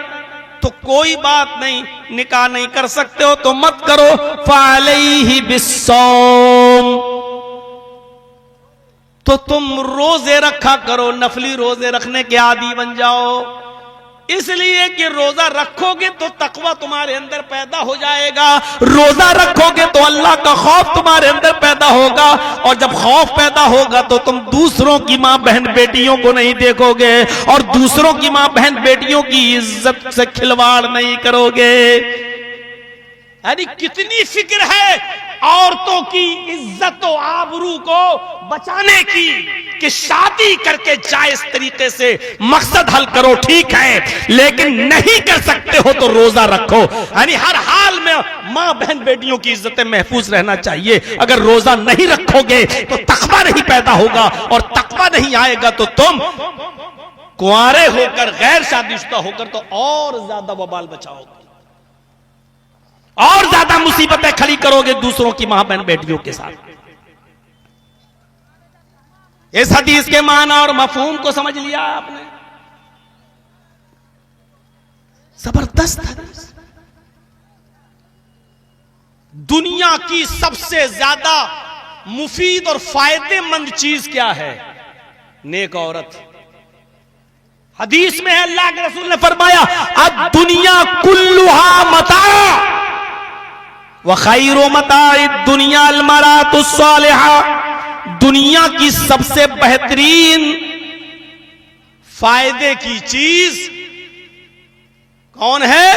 तो कोई बात नहीं, निकाह नहीं कर सकते हो तो मत करो। फ़अलैहि बिस्सौम, तो तुम रोजे रखा करो, नफली रोजे रखने के आदी बन जाओ। इसलिए कि रोजा रखोगे तो तकवा तुम्हारे अंदर पैदा हो जाएगा, रोजा रखोगे तो अल्लाह का खौफ तुम्हारे अंदर पैदा होगा और जब खौफ पैदा होगा तो तुम दूसरों की मां बहन बेटियों को नहीं देखोगे और दूसरों की मां बहन बेटियों की इज्जत से खिलवाड़ नहीं करोगे। यानी कितनी फिक्र है औरतों की इज्जत और आबरू को बचाने की कि शादी करके जायज तरीके से मकसद हल करो, ठीक है, लेकिन नहीं कर सकते हो तो रोजा रखो। यानी हर हाल में मां बहन बेटियों की इज्जतें महफूज रहना चाहिए। अगर रोजा नहीं रखोगे तो तकवा नहीं पैदा होगा और तकवा नहीं आएगा तो तुम कुंवारे होकर, गैर शादीशुदा होकर तो और ज्यादा वबाल बचाओगे और ज्यादा मुसीबतें खड़ी करोगे दूसरों की मां बहन बेटियों के साथ। इस हदीस के माना और मफहूम को समझ लिया आपने? जबरदस्त हदीस। दुनिया की सबसे ज्यादा मुफीद और फायदेमंद चीज क्या है? नेक औरत। हदीस में है, अल्लाह के रसूल ने फरमाया, अब दुनिया कुल्लुहा मता व खैरु मताइ दुनिया अल मरातुस सालिहा, दुनिया की सबसे बेहतरीन फायदे की चीज कौन है?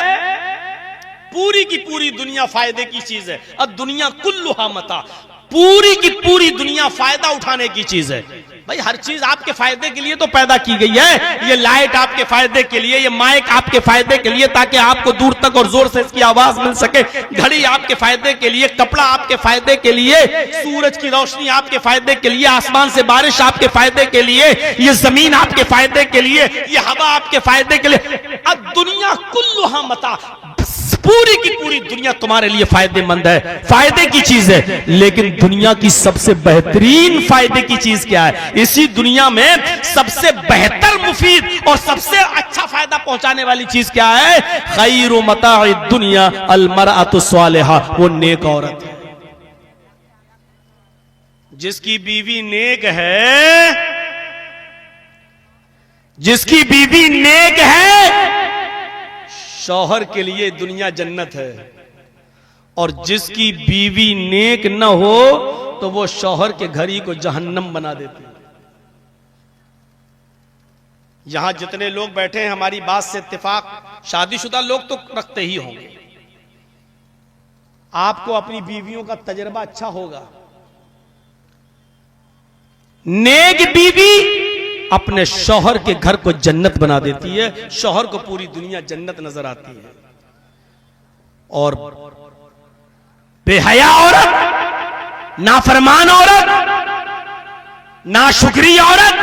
पूरी की पूरी दुनिया फायदे की चीज है। अब दुनिया कुल्लुहा मता, पूरी की पूरी दुनिया फायदा उठाने की चीज है। भाई हर चीज आपके फायदे के लिए तो पैदा की गई है। ये लाइट आपके फायदे के लिए, ये माइक आपके फायदे के लिए ताकि आपको दूर तक और जोर से इसकी आवाज मिल सके, घड़ी आपके फायदे के लिए, कपड़ा आपके फायदे के लिए, सूरज की रोशनी आपके फायदे के लिए, आसमान से बारिश आपके फायदे के लिए, ये जमीन आपके फायदे के लिए, ये हवा आपके फायदे के लिए। अब दुनिया कुल्लुहा मता, पूरी की पूरी दुनिया तुम्हारे लिए फायदेमंद है, फायदे की चीज है। लेकिन दुनिया की सबसे बेहतरीन फायदे की चीज क्या है? इसी दुनिया में सबसे बेहतर, मुफीद और सबसे अच्छा फायदा पहुंचाने वाली चीज क्या है? खैरु मताइ दुनिया अल मरअतु सालिहा, वो नेक औरत है। जिसकी बीवी नेक है, जिसकी बीवी नेक है, शौहर के लिए दुनिया जन्नत है। और जिसकी बीवी नेक न हो तो वो शौहर के घर ही को जहन्नम बना देती है। यहां जितने लोग बैठे हैं, हमारी बात से इत्तेफाक शादीशुदा लोग तो रखते ही होंगे। आपको अपनी बीवियों का तजर्बा अच्छा होगा। नेक बीवी अपने शौहर के घर को जन्नत बना देती है, शौहर को पूरी दुनिया जन्नत नजर आती है। और बेहया औरत, नाफरमान औरत, नाशुक्री औरत,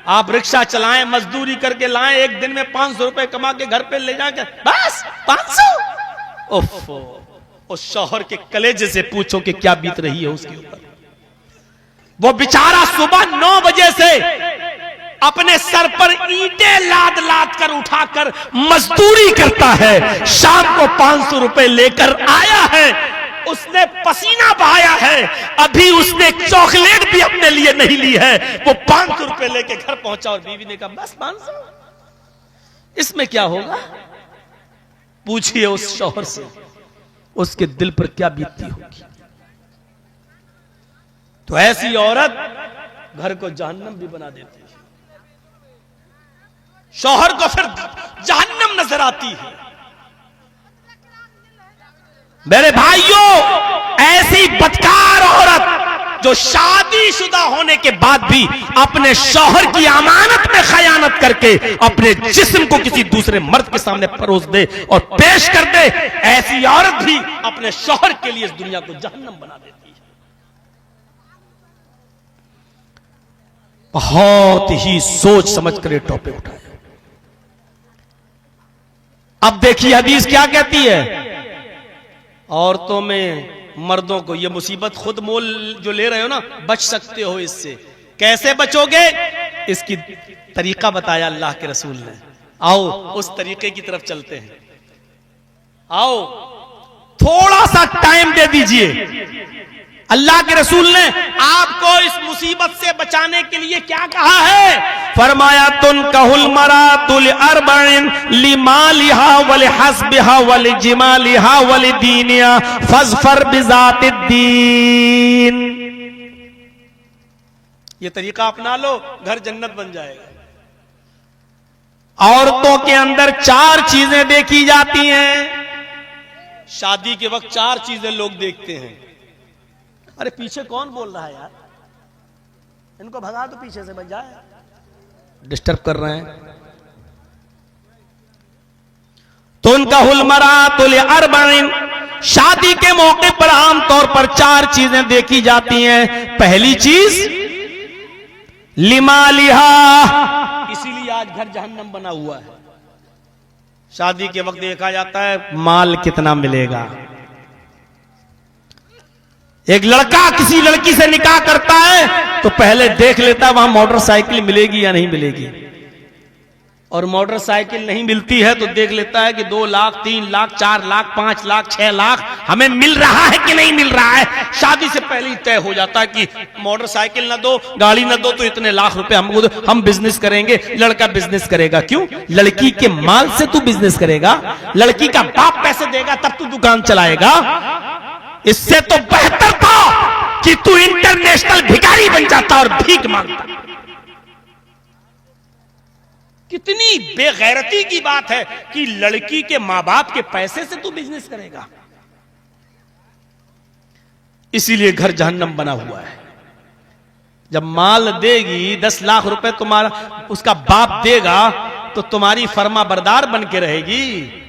आप रिक्शा चलाएं, मजदूरी करके लाएं, एक दिन में 500 रुपए कमा के घर पे ले जाके बस 500। ओफो, उस शौहर के कलेजे से पूछो कि क्या बीत रही है उसके ऊपर। वो बेचारा सुबह 9 बजे से अपने सर पर ईंटें लाद लाद कर उठाकर मजदूरी करता है, शाम को 500 रुपए लेकर आया है, उसने पसीना बहाया है, अभी उसने चॉकलेट भी अपने लिए नहीं ली है, वो 500 रुपए लेके घर पहुंचा और बीवी ने कहा बस 500, इसमें क्या होगा? पूछिए उस शौहर से, उसके दिल पर क्या बीतती होगी। तो ऐसी औरत घर को जहन्नम भी बना देती है, शौहर को फिर जहन्नम नजर आती है। मेरे भाइयों, ऐसी बदकार औरत जो शादीशुदा होने के बाद भी अपने शौहर की अमानत में खयानत करके अपने जिस्म को किसी दूसरे मर्द के सामने परोस दे और पेश कर दे, ऐसी औरत भी अपने शौहर के लिए इस दुनिया को जहन्नम बना देती है। बहुत ही सोच समझ कर ये टॉपिक उठाया। अब देखिए हदीस क्या कहती है, औरतों में मर्दों को ये मुसीबत खुद मोल जो ले रहे हो ना, बच सकते हो इससे। कैसे बचोगे? इसकी तरीका बताया अल्लाह के रसूल ने। आओ उस तरीके की तरफ चलते हैं। आओ थोड़ा सा टाइम दे दीजिए। अल्लाह के रसूल ने आपको इस मुसीबत से बचाने के लिए क्या कहा है? फरमाया तुन कहल मरातुल अरबाइन लिमालिहा वल हस्बिहा वल जिमालिहा वल दीनिया फजफर बिजातिद्दीन। ये तरीका अपना लो, घर जन्नत बन जाएगा। औरतों के अंदर 4 चीजें देखी जाती हैं। शादी के वक्त 4 चीजें लोग देखते हैं। अरे पीछे कौन बोल रहा है यार? इनको भगा दो, पीछे से बच जाए, डिस्टर्ब कर रहे हैं। तो उनका हुलमरातुल अरबाइन, शादी के मौके पर आमतौर पर 4 चीजें देखी जाती हैं। पहली चीज लिमालिहा, इसीलिए आज घर जहन्नम बना हुआ है। शादी के वक्त देखा जाता है माल कितना मिलेगा। एक लड़का किसी लड़की से निकाह करता है तो पहले देख लेता है वहां मोटरसाइकिल मिलेगी या नहीं मिलेगी, और मोटरसाइकिल नहीं मिलती है तो देख लेता है कि 2 लाख 3 लाख 4 लाख 5 लाख 6 लाख हमें मिल रहा है कि नहीं मिल रहा है। शादी से पहले ही तय हो जाता है कि मोटरसाइकिल ना दो, गाड़ी ना दो तो इतने लाख रुपए हमको दो, हम बिजनेस करेंगे। लड़का बिजनेस करेगा, क्यों? लड़की के माल से तू बिजनेस करेगा, लड़की का बाप पैसे देगा तब तू दुकान चलाएगा। इससे तो बेहतर था कि तू इंटरनेशनल भिखारी बन जाता और भीख मांगता। कितनी बेगैरती की बात है कि लड़की के मां बाप के पैसे से तू बिजनेस करेगा। इसीलिए घर जहन्नम बना हुआ है। जब माल देगी 10 लाख रुपए तुम्हारा उसका बाप देगा तो तुम्हारी फर्मा बरदार बन के रहेगी।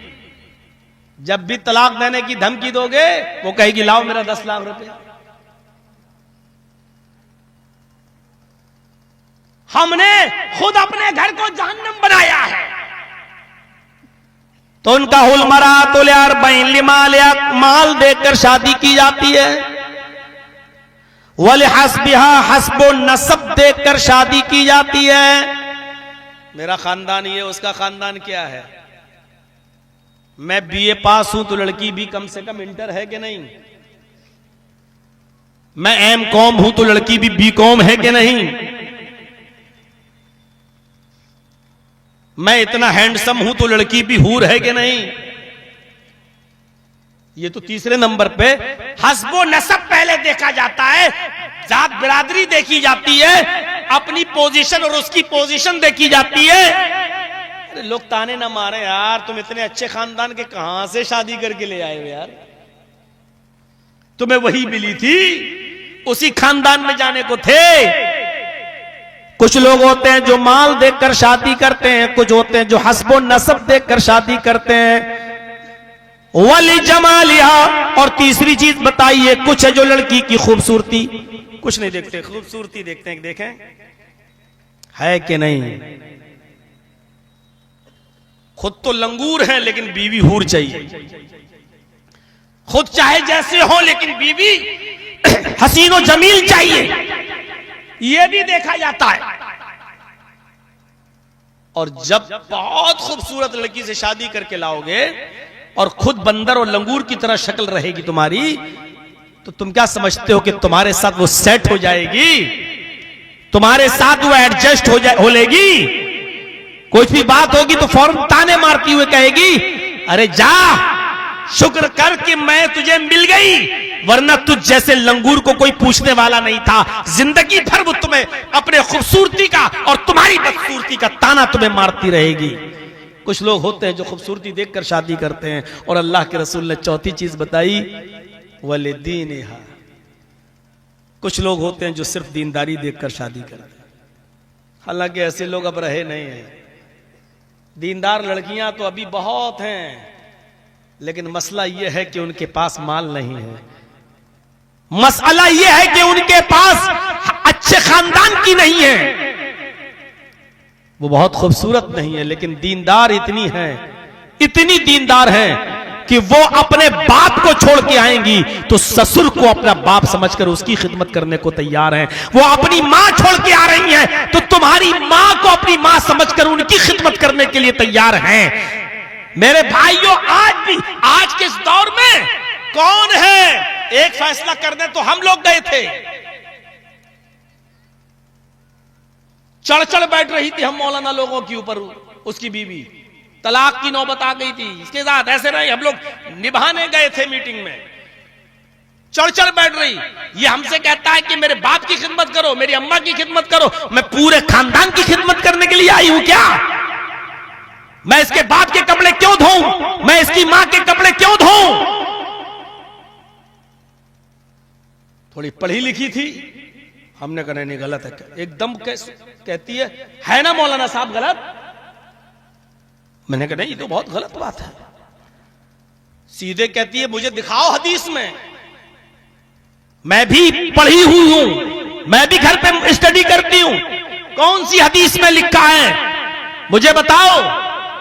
जब भी तलाक देने की धमकी दोगे वो कहेगी लाओ मेरा 10 लाख रुपए। हमने खुद अपने घर को जहन्नम बनाया है। तो उनका हुलमरात माल देकर शादी की जाती है, वल हस्बिहा हस्बो नसब देकर शादी की जाती है। मेरा खानदान ये, उसका खानदान क्या है? मैं बीए पास हूं तो लड़की भी कम से कम इंटर है कि नहीं? मैं एम कॉम हूं तो लड़की भी बी कॉम है कि नहीं? मैं इतना हैंडसम हूं तो लड़की भी हूर है कि नहीं? ये तो तीसरे नंबर पे हस्बो नसब पहले देखा जाता है, जात बिरादरी देखी जाती है, अपनी पोजीशन और उसकी पोजीशन देखी जाती है। अरे लोग ताने ना मारे यार, तुम इतने अच्छे खानदान के कहां से शादी करके ले आए हो यार? तुम्हें वही मिली थी, उसी खानदान में जाने को थे। कुछ लोग होते हैं जो माल देखकर शादी करते हैं, कुछ होते हैं जो हस्बो नसब देखकर शादी करते हैं। वली जमालिहा, और तीसरी चीज बताइए, कुछ है जो लड़की की खूबसूरती, कुछ नहीं देखते, खूबसूरती देखते हैं। देखें है कि नहीं? खुद तो लंगूर है लेकिन बीवी हूर चाहिए, खुद चाहे जैसे हो लेकिन बीवी हसीनो जमील चाहिए, यह भी देखा जाता है। और जब बहुत खूबसूरत लड़की से शादी करके लाओगे और खुद बंदर और लंगूर की तरह शक्ल रहेगी तुम्हारी, तो तुम क्या समझते हो कि तुम्हारे साथ वो सेट हो जाएगी? तुम्हारे साथ वो एडजस्ट हो लेगी? कोई भी बात होगी तो फौरन ताने मारती हुए कहेगी, अरे जा शुक्र कर कि मैं तुझे मिल गई, वरना तुझ जैसे लंगूर को कोई पूछने वाला नहीं था। जिंदगी भर वो तुम्हें अपने खूबसूरती का और तुम्हारी बदसूरती का ताना तुम्हें मारती रहेगी। कुछ लोग होते हैं जो खूबसूरती देखकर शादी करते हैं, और अल्लाह के रसूल ने चौथी चीज बताई, वलिदीनिहा। कुछ लोग होते हैं जो सिर्फ दीनदारी देखकर शादी करते हैं। हालांकि ऐसे लोग अब रहे नहीं हैं। दीनदार लड़कियां तो अभी बहुत हैं, लेकिन मसला यह है कि उनके पास माल नहीं है। मसला यह है कि उनके पास अच्छे खानदान की नहीं है। वो बहुत खूबसूरत नहीं है, लेकिन दीनदार इतनी है, इतनी दीनदार है कि वो अपने बाप को छोड़ के आएंगी तो ससुर को अपना बाप समझकर उसकी खिदमत करने को तैयार हैं। वो अपनी मां छोड़ के आ रही हैं तो तुम्हारी मां को अपनी मां समझकर उनकी खिदमत करने के लिए तैयार हैं। मेरे भाइयों, आज के इस दौर में कौन है एक फैसला कर दे तो हम लोग गए थे, चढ़ चढ़ बैठ रही थी हम मौलाना लोगों के ऊपर, उसकी बीवी तलाक की नौबत आ गई थी, इसके साथ ऐसे नहीं, हम लोग निभाने गए थे मीटिंग में, चढ़ चढ़ बैठ रही। ये हमसे कहता है कि मेरे बाप की खिदमत करो, मेरी अम्मा की खिदमत करो। मैं पूरे खानदान की खिदमत करने के लिए आई हूं क्या? मैं इसके बाप के कपड़े क्यों धोऊं? मैं इसकी मां के कपड़े क्यों धोऊं? थोड़ी पढ़ी लिखी थी, हमने कहा नहीं गलत है। एकदम कहती है ना मौलाना साहब गलत? मैंने कहा नहीं, ये तो बहुत गलत बात है। सीधे कहती है मुझे दिखाओ हदीस में। मैं भी पढ़ी हुई हूं, मैं भी घर पे स्टडी करती हूं, कौन सी हदीस में लिखा है मुझे बताओ।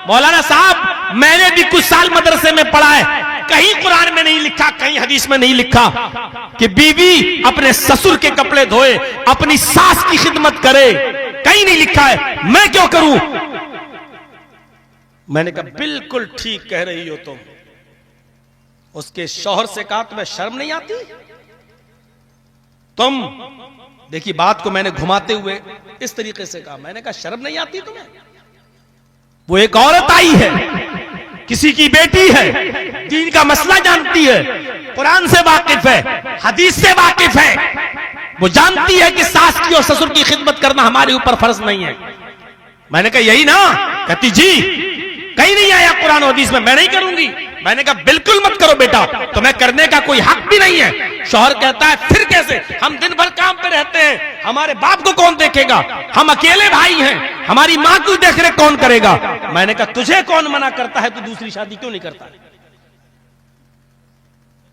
मौलाना साहब मैंने भी कुछ साल मदरसे में पढ़ा है, कहीं कुरान में नहीं लिखा, कहीं हदीस में नहीं लिखा कि बीवी अपने ससुर के कपड़े धोए, अपनी सास की खिदमत करे, कहीं नहीं लिखा है। मैं क्यों करूं? मैंने कहा बिल्कुल ठीक कह रही हो तुम। उसके शौहर से कहा तुम्हें शर्म नहीं आती? तुम देखिए, बात को मैंने घुमाते हुए इस तरीके से कहा, मैंने कहा शर्म नहीं आती तुम्हें? वो एक औरत आई है, किसी की बेटी है, दीन का मसला जानती है, कुरान से वाकिफ है, हदीस से वाकिफ है, वो जानती है कि सास की और ससुर की खिदमत करना हमारे ऊपर फर्ज नहीं है। मैंने कहा यही ना? कहती जी कहीं नहीं आया कुरान हदीस में, मैं नहीं करूंगी। मैंने कहा बिल्कुल मत करो बेटा, तुम्हें करने का कोई हक भी नहीं है। शौहर कहता है फिर कैसे? हम दिन भर काम पे रहते हैं, हमारे बाप को कौन देखेगा? हम अकेले भाई हैं, हमारी मां को देख रेख कौन करेगा? मैंने कहा तुझे कौन मना करता है, तू दूसरी शादी क्यों नहीं करता?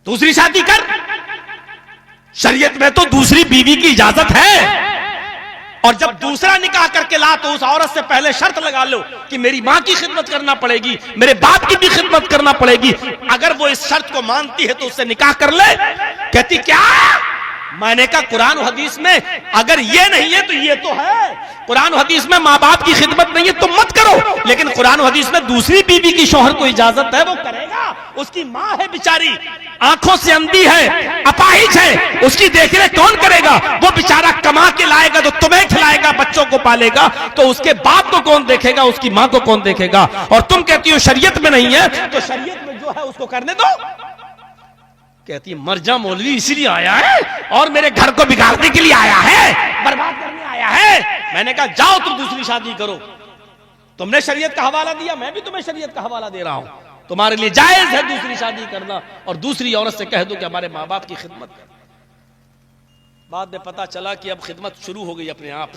दूसरी शादी कर, शरीयत में तो दूसरी बीवी की इजाजत है। और जब दूसरा निकाह करके ला तो उस औरत से पहले शर्त लगा लो कि मेरी माँ की खिदमत करना पड़ेगी, मेरे बाप की भी खिदमत करना पड़ेगी। अगर वो इस शर्त को मानती है तो उससे निकाह कर ले। कहती क्या? मैंने कहा कुरान और हदीस में अगर ये नहीं है तो ये तो है। कुरान और हदीस में माँ बाप की खिदमत नहीं है तो मत करो, लेकिन कुरान और हदीस में दूसरी बीवी की शौहर को इजाजत है, वो करेगा। उसकी माँ है बेचारी, आंखों से अंधी है, अपाहिज है, उसकी देखरेख कौन करेगा? वो बेचारा कमा के लाएगा तो तुम्हें खिलाएगा, बच्चों को पालेगा, तो उसके बाप को कौन देखेगा? उसकी माँ को कौन देखेगा? और तुम कहती हो शरीयत में नहीं है, तो शरीयत में जो है उसको करने दो। कहती मर जा मौलवी, इसलिए आया है और मेरे घर को बिगाड़ने के लिए आया है, बर्बाद करने आया है। मैंने कहा जाओ तुम दूसरी शादी करो। तुमने शरीयत का हवाला दिया, मैं भी तुम्हें शरीयत का हवाला दे रहा हूं। तुम्हारे लिए जायज है दूसरी शादी करना और दूसरी औरत से कह दो कि हमारे माँ बाप की खिदमत कर। बाद में पता चला कि अब खिदमत शुरू हो गई अपने आप।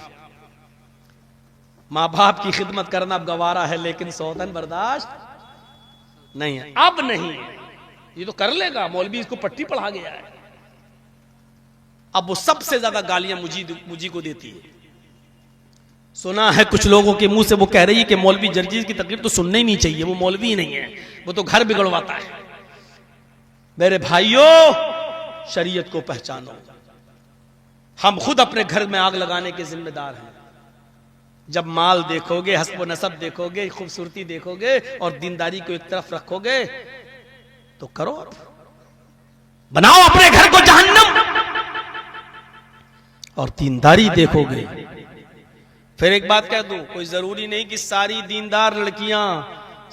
माँ बाप की खिदमत करना अब गवारा है, लेकिन सौतन बर्दाश्त नहीं है। अब नहीं है, ये तो कर लेगा, मौलवी इसको पट्टी पढ़ा गया है। अब वो सबसे ज्यादा गालियां मुझी को देती है। सुना है कुछ लोगों के मुंह से वो कह रही है कि मौलवी जर्जीज की तकरीर तो सुननी ही नहीं चाहिए, वो मौलवी ही नहीं है, वो तो घर बिगड़वाता है। मेरे भाइयों, शरीयत को पहचानो। हम खुद अपने घर में आग लगाने के जिम्मेदार हैं। जब माल देखोगे, हस्ब नसब देखोगे, खूबसूरती देखोगे और दीनदारी को एक तरफ रखोगे तो करो, बनाओ अपने घर को जहन्नम, और दीनदारी देखोगे। फिर एक बात कह दूं, कोई जरूरी नहीं कि सारी दीनदार लड़कियां,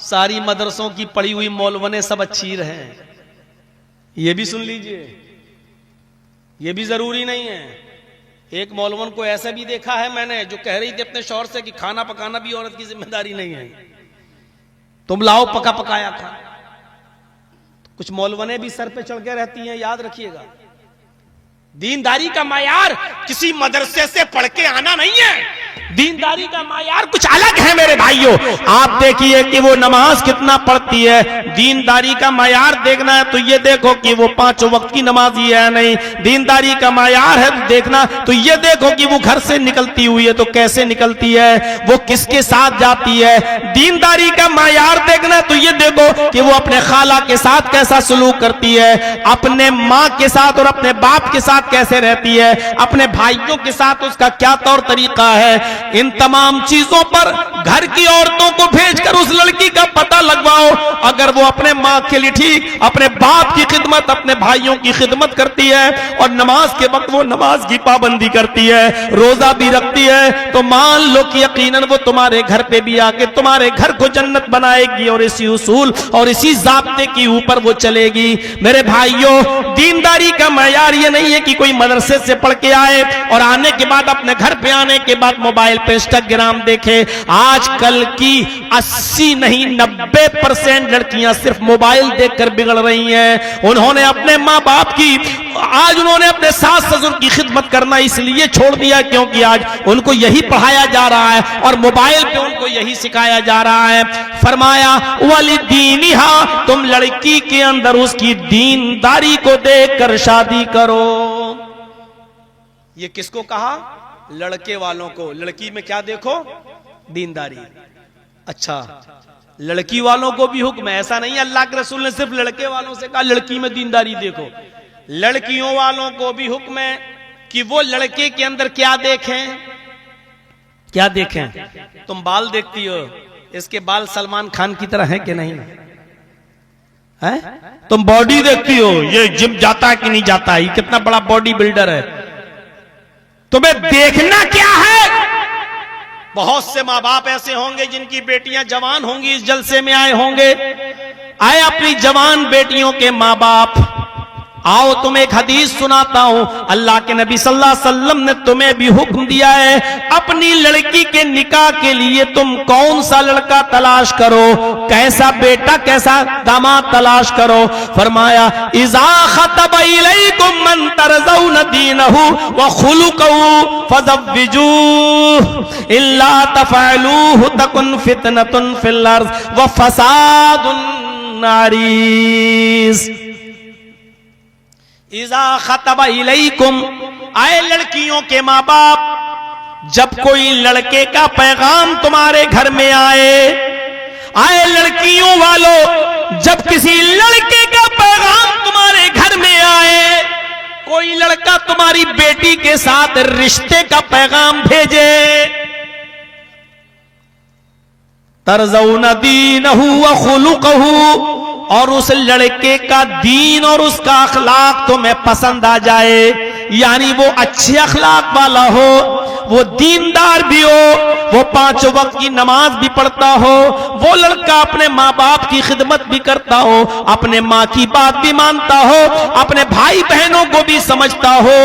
सारी मदरसों की पढ़ी हुई मौलवने सब अच्छी रहें। ये भी सुन लीजिए, ये भी जरूरी नहीं है। एक मौलवन को ऐसा भी देखा है मैंने, जो कह रही थी अपने शौहर से कि खाना पकाना भी औरत की जिम्मेदारी नहीं है, तुम लाओ पका पकाया खा। कुछ मौलवने भी सर पे चढ़ के रहती हैं, याद रखिएगा। दीनदारी का मायार किसी मदरसे से पढ़ के आना नहीं है, दीनदारी का मायार कुछ अलग है मेरे भाइयों। आप देखिए कि वो नमाज कितना पढ़ती है। दीनदारी का मायार देखना है तो ये देखो कि वो 5 वक्त की नमाजी है नहीं। दीनदारी का मायार है तो देखना तो ये देखो कि वो घर से निकलती हुई है तो कैसे निकलती है, वो किसके साथ जाती है। दीनदारी का मायार देखना तो ये देखो कि वो अपने खाला के साथ कैसा सलूक करती है, अपने माँ के साथ और अपने बाप के साथ कैसे रहती है, अपने भाइयों के साथ उसका क्या तौर तरीका है। इन तमाम चीजों पर घर की औरतों को भेजकर उस लड़की का पता लगवाओ। अगर वो अपने माँ के लिए ठीक, अपने बाप की खिदमत, अपने भाइयों की खिदमत करती है और नमाज के वक्त वो नमाज की पाबंदी करती है, रोजा भी रखती है, तो मान लो कि यकीनन वो तुम्हारे घर पे भी आके तुम्हारे घर को जन्नत बनाएगी और इसी उसूल और इसी ज़ाब्ते के ऊपर वो चलेगी। मेरे भाइयों, दीनदारी का मयार ये नहीं है कि कोई मदरसे से पढ़ के आए और आने के बाद अपने घर पे आने के बाद मोबाइल पे इंस्टाग्राम देखे। आजकल की 80 नहीं 90% लड़कियां सिर्फ मोबाइल देखकर बिगड़ रही हैं। उन्होंने अपने माँ बाप की, आज उन्होंने अपने सास ससुर की खिदमत करना इसलिए छोड़ दिया क्योंकि आज उनको यही पढ़ाया जा रहा है और मोबाइल पे उनको यही सिखाया जा रहा है। फरमाया वाली दीनिहा, तुम लड़की के अंदर उसकी दीनदारी को देखकर शादी करो। ये किसको कहा? लड़के वालों को। लड़की में क्या देखो? दीनदारी। अच्छा, लड़की वालों को भी हुक्म है, ऐसा नहीं अल्लाह के रसूल ने सिर्फ लड़के वालों से कहा लड़की में दीनदारी देखो। लड़कियों वालों को भी हुक्म है कि वो लड़के के अंदर क्या देखें, क्या देखें। तुम बाल देखती हो, इसके बाल सलमान खान की तरह है कि नहीं है? तुम बॉडी देखती हो, ये जिम जाता है कि नहीं जाता है, ये कितना बड़ा बॉडी बिल्डर है। तुम्हें देखना क्या है? बहुत से माँ बाप ऐसे होंगे जिनकी बेटियां जवान होंगी, इस जलसे में आए होंगे। आए अपनी जवान बेटियों के माँ बाप, आओ तुम्हें एक हदीस सुनाता हूं। अल्लाह के नबी सल्लल्लाहु अलैहि वसल्लम ने तुम्हें भी हुक्म दिया है, अपनी लड़की के निकाह के लिए तुम कौन सा लड़का तलाश करो, कैसा बेटा कैसा दामाद तलाश करो। फरमाया इज़ा खतबा इलैकुम मन तरज़ौन दीनहु व खुलुकहु फज़व्विजूहु इल्ला तफ़अलूहु तकुन फितनतुन फिल अर्ज़ व फसादुन नारीस। इज़ा खतबा इलैकुम, आए लड़कियों के माँ बाप, जब कोई लड़के का पैगाम तुम्हारे घर में आए लड़कियों वालों, जब किसी लड़के का पैगाम तुम्हारे घर में आए, कोई लड़का तुम्हारी बेटी के साथ रिश्ते का पैगाम भेजे, तरज़ौना दीनहु व खुलुकहु, और उस लड़के का दीन और उसका अखलाक तुम्हें पसंद आ जाए, यानी वो अच्छे अखलाक वाला हो, वो दीनदार भी हो, वो 5 वक्त की नमाज भी पढ़ता हो, वो लड़का अपने माँ बाप की खिदमत भी करता हो, अपने माँ की बात भी मानता हो, अपने भाई बहनों को भी समझता हो,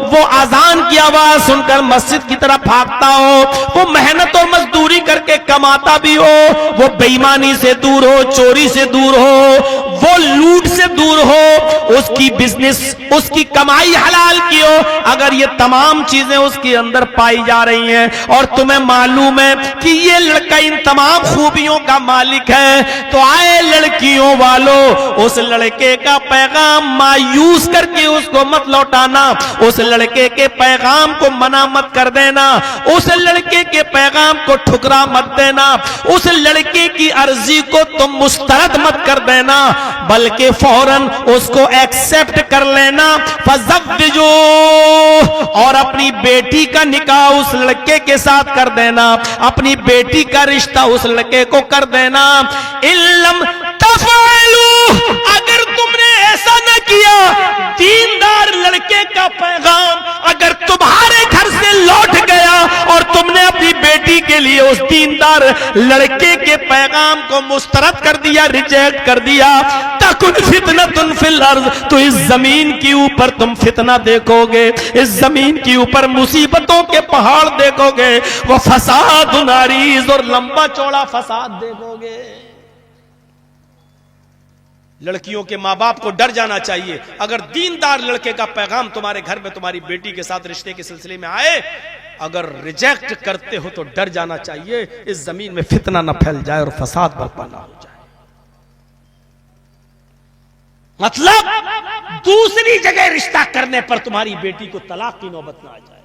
वो अजान की आवाज सुनकर मस्जिद की तरफ भागता हो, वो मेहनत और मजदूरी करके कमाता भी हो, वो बेईमानी से दूर हो, चोरी से दूर हो, वो लूट से दूर हो, उसकी बिजनेस, उसकी कमाई हलाल की हो, अगर ये तमाम चीजें उसके अंदर पाई जा रही हैं और तुम्हें मालूम है कि ये लड़का इन तमाम खूबियों का मालिक है, तो आए लड़कियों वालों, उस लड़के का पैगाम मायूस करके उसको मत लौटाना, उस लड़के के पैगाम को मना मत कर देना, उस लड़के के पैगाम को ठुकरा मत देना, उस लड़के की अर्जी को तुम मुस्तरद मत कर देना, बल्कि फौरन उसको एक्सेप्ट कर लेना। फज़व्विजू, और अपनी बेटी का निकाह उस लड़के के साथ कर देना, अपनी बेटी का रिश्ता उस लड़के को कर देना। इल्लम तफ़अलू, अगर तुमने ऐसा न किया, दीनदार लड़के का पैगाम अगर तुम्हारे घर से लौट गया और तुमने अपनी बेटी के लिए उस दीनदार लड़के के पैगाम को मुस्तरद कर दिया, रिजेक्ट कर दिया, तकुन फितनतुन फिल अर्ज़, तो इस जमीन के ऊपर तुम फितना देखोगे, इस जमीन के ऊपर मुसीबतों के पहाड़ देखोगे, वो फसाद नारीज, और लंबा चौड़ा फसाद देखोगे। लड़कियों के माँ बाप को डर जाना चाहिए, अगर दीनदार लड़के का पैगाम तुम्हारे घर में तुम्हारी बेटी के साथ रिश्ते के सिलसिले में आए, अगर रिजेक्ट करते हो तो डर जाना चाहिए, इस जमीन में फितना न फैल जाए और फसाद बर्पा ना हो जाए। मतलब दूसरी जगह रिश्ता करने पर तुम्हारी बेटी को तलाक की नौबत ना आ जाए।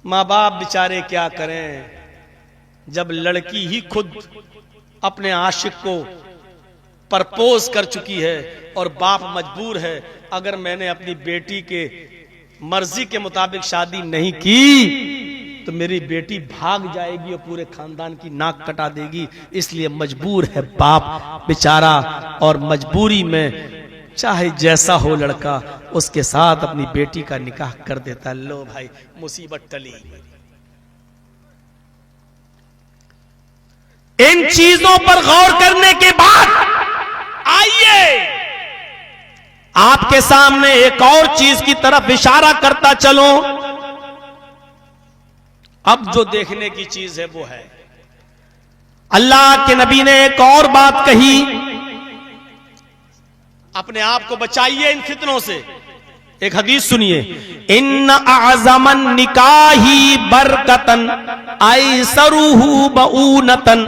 माँ बाप बेचारे क्या करें, जब लड़की ही खुद अपने आशिक को प्रपोज कर चुकी है और बाप मजबूर है, अगर मैंने अपनी बेटी के मर्जी के मुताबिक शादी नहीं की तो मेरी बेटी भाग जाएगी और पूरे खानदान की नाक कटा देगी, इसलिए मजबूर है बाप बेचारा, और मजबूरी में चाहे जैसा हो लड़का उसके साथ अपनी बेटी का निकाह कर देता। लो भाई, मुसीबत टली। इन चीजों पर गौर करने के बाद आइए आपके सामने एक और चीज की तरफ इशारा करता चलो। अब जो देखने की चीज है वो है, अल्लाह के नबी ने एक और बात कही, अपने आप को बचाइए इन फितनों से। एक हदीस सुनिए, इन्न आज़मन निकाही बरकतन ऐसरुहु बऊनतन,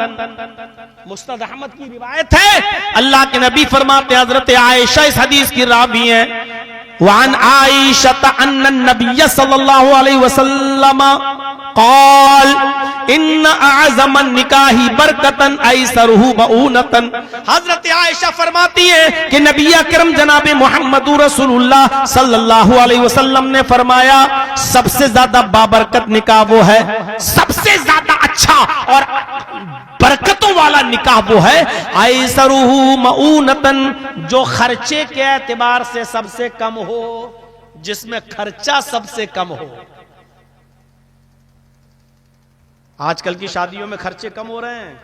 मुस्नद अहमद की रिवायत है। अल्लाह के नबी फरमाते, हजरत आयशा इस हदीस की रावी है, वान आयशा अन्न नबी सल्लल्लाहु अलैहि वसल्लम क़ाल इन्न आज़मन निकाही बरकतन ऐसरुहु बऊनतन। हजरत आयशा फरमाती है कि नबी अकरम जनाब मुहम्मदुर रसूलुल्लाह सल्लल्लाहु अलैहि वसल्लम ने फरमाया, सबसे ज्यादा बाबरकत निकाह वो है, सबसे ज्यादा अच्छा और बरकतों वाला निकाह वो है, ऐसरुहु मऊनतन, जो खर्चे के एतबार से सबसे कम हो, जिसमें खर्चा सबसे कम हो। आजकल की शादियों में खर्चे कम हो रहे हैं,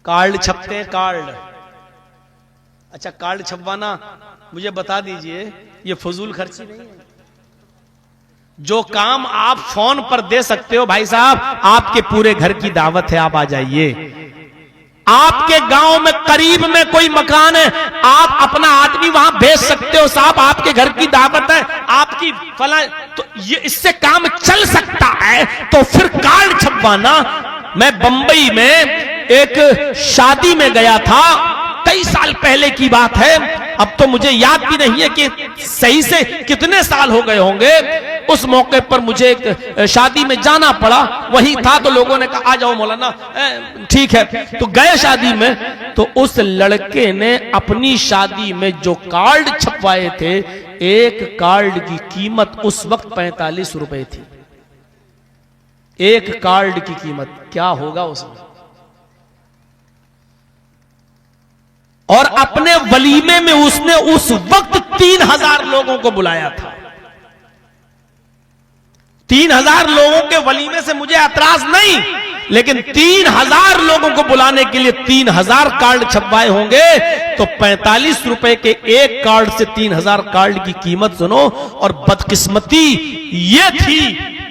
कार्ड छपते हैं, कार्ड। अच्छा, कार्ड छपवाना मुझे बता दीजिए, ये फजूल खर्ची नहीं है। जो काम आप फोन पर दे सकते हो, भाई साहब आपके पूरे घर की दावत है, आप आ जाइए। आपके गांव में करीब में कोई मकान है, आप अपना आदमी वहां भेज सकते हो, साहब आपके घर की दावत है, आपकी फला, तो ये इससे काम चल सकता है। तो फिर कार्ड छपवाना। मैं बंबई में एक शादी में गया था, कई साल पहले की बात है, अब तो मुझे याद भी नहीं है कि सही से कितने साल हो गए होंगे। उस मौके पर मुझे एक शादी में जाना पड़ा, वही था तो लोगों ने कहा आ जाओ मौलाना, ठीक है। तो गए शादी में, तो उस लड़के ने अपनी शादी में जो कार्ड छपवाए थे, एक कार्ड की कीमत उस वक्त 45 रुपए थी। एक कार्ड की कीमत क्या होगा उसमें। और अपने वलीमे में उसने उस वक्त 3000 लोगों को बुलाया था। 3000 लोगों के वलीमे से मुझे एतराज नहीं, लेकिन 3000 लोगों को बुलाने के लिए 3000 कार्ड छपवाए होंगे, तो 45 रुपए के एक कार्ड से 3000 कार्ड की कीमत सुनो। और बदकिस्मती ये थी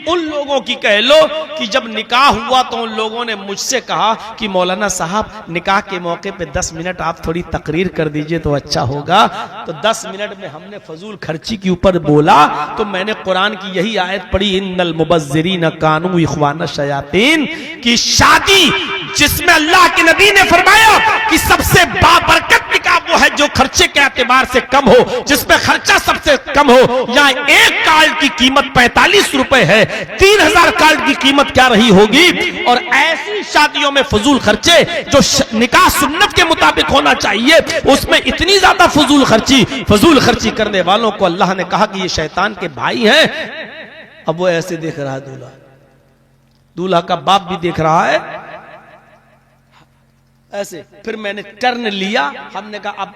उन लोगों की, कह लो कि जब निकाह हुआ तो उन लोगों ने मुझसे कहा कि मौलाना साहब निकाह के मौके पे 10 मिनट आप थोड़ी तकरीर कर दीजिए तो अच्छा होगा। तो 10 मिनट में हमने फजूल खर्ची के ऊपर बोला, तो मैंने कुरान की यही आयत पढ़ी, इन्नल मुबज्जिरीन कानू इख्वान शयातीन, की शादी जिसमें अल्लाह के नबी ने फरमाया कि सबसे बाबरकत निकाह वो है जो खर्चे के एतबार से कम हो, जिसमें खर्चा सबसे कम हो। यहाँ एक कार्ड की कीमत 45 रुपए है, 3000 कार्ड की कीमत क्या रही होगी। और ऐसी शादियों में फजूल खर्चे जो निकाह सुन्नत के मुताबिक होना चाहिए, उसमें इतनी ज्यादा फजूल खर्ची करने वालों को अल्लाह ने कहा कि ये शैतान के भाई हैं। अब वो ऐसे देख रहा है, दूल्हा का बाप भी देख रहा है ऐसे। फिर मैंने टर्न लिया, हमने कहा अब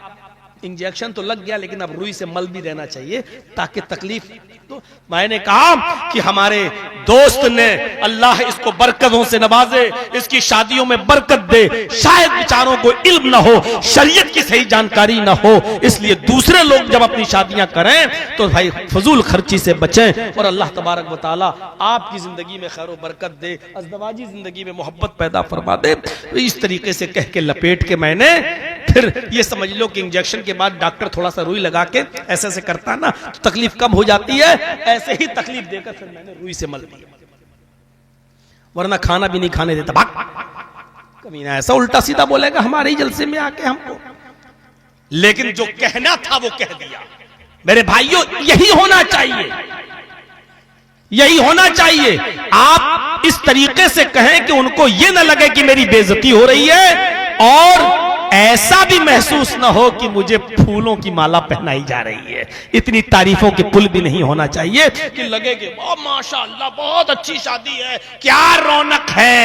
इंजेक्शन तो लग गया, लेकिन अब रुई से मल भी देना चाहिए ताकि तकलीफ। तो मैंने कहा कि हमारे दोस्त ने, अल्लाह इसको बरकतों से नवाजे, इसकी शादियों में बरकत दे, शायद बेचारों को इल्म ना हो, शरीयत की सही जानकारी ना हो, इसलिए दूसरे लोग जब अपनी शादियां करें तो भाई फजूल खर्ची से बचें और अल्लाह तबारक व तआला आपकी जिंदगी में खैर बरकत दे, अज़दवाजी जिंदगी में मोहब्बत पैदा फरमा दे। इस तरीके से कह के लपेट के मैंने, फिर ये समझ लो कि इंजेक्शन के बाद डॉक्टर थोड़ा सा रुई लगा के ऐसे ऐसे करता है ना, तो तकलीफ कम हो जाती है, ऐसे ही तकलीफ देकर फिर मैंने रुई से मल दिया, वरना खाना भी नहीं खाने देता। भाग कमीना, ऐसा उल्टा सीधा बोलेगा हमारे ही जलसे में आके हमको। लेकिन जो कहना था वो कह दिया। मेरे भाइयों, यही होना चाहिए, यही होना चाहिए। आप इस तरीके से कहें कि उनको ये ना लगे कि मेरी बेइज्जती हो रही है, और ऐसा भी महसूस ना हो कि मुझे फूलों की माला पहनाई जा रही है। इतनी तारीफों के पुल भी नहीं होना चाहिए कि लगे कि माशाअल्लाह बहुत अच्छी शादी है, क्या रौनक है?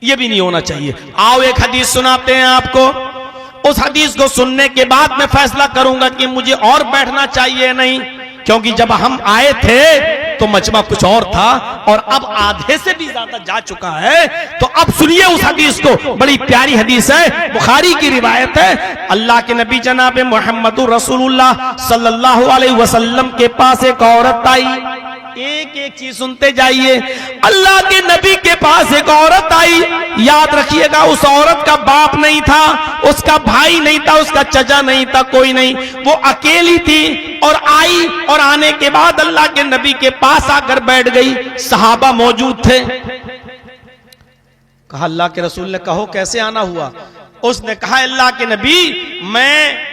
ये भी नहीं होना चाहिए। आओ एक हदीस सुनाते हैं आपको, उस हदीस को सुनने के बाद मैं फैसला करूंगा कि मुझे और बैठना चाहिए नहीं, क्योंकि जब हम आए थे तो मजमा कुछ और था और अब आधे से भी ज्यादा जा चुका है। तो अब सुनिए उस हदीस को, बड़ी प्यारी हदीस है, बुखारी की रिवायत है। अल्लाह के नबी जनाब मुहम्मदुर रसूलुल्लाह सल्लल्लाहु अलैहि वसल्लम के पास एक औरत आई। एक एक चीज सुनते जाइए। अल्लाह के नबी के पास एक औरत आई, याद रखिएगा उस औरत का बाप नहीं था, उसका भाई नहीं था, उसका चचा नहीं था, कोई नहीं, वो अकेली थी और आई। और आने के बाद अल्लाह के नबी के पास आकर बैठ गई। सहाबा मौजूद थे। कहा अल्लाह के रसूल ने, कहो कैसे आना हुआ? उसने कहा अल्लाह के नबी, मैं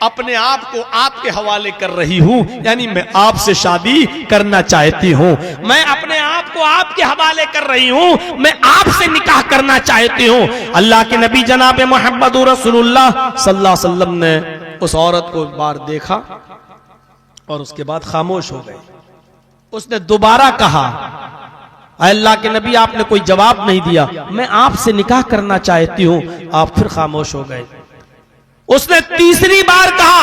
अपने आप को आपके हवाले कर रही हूं, यानी मैं आपसे शादी करना चाहती हूं। मैं अपने आप को आपके हवाले कर रही हूं, मैं आपसे निकाह करना चाहती हूं। अल्लाह के नबी जनाब मुहम्मद रसूलुल्लाह सल्लल्लाहु अलैहि वसल्लम ने उस औरत को एक बार देखा और उसके बाद खामोश हो गए। उसने दोबारा कहा, अल्लाह के नबी आपने कोई जवाब नहीं दिया, मैं आपसे निकाह करना चाहती हूं। आप फिर खामोश हो गए। उसने तीसरी बार कहा,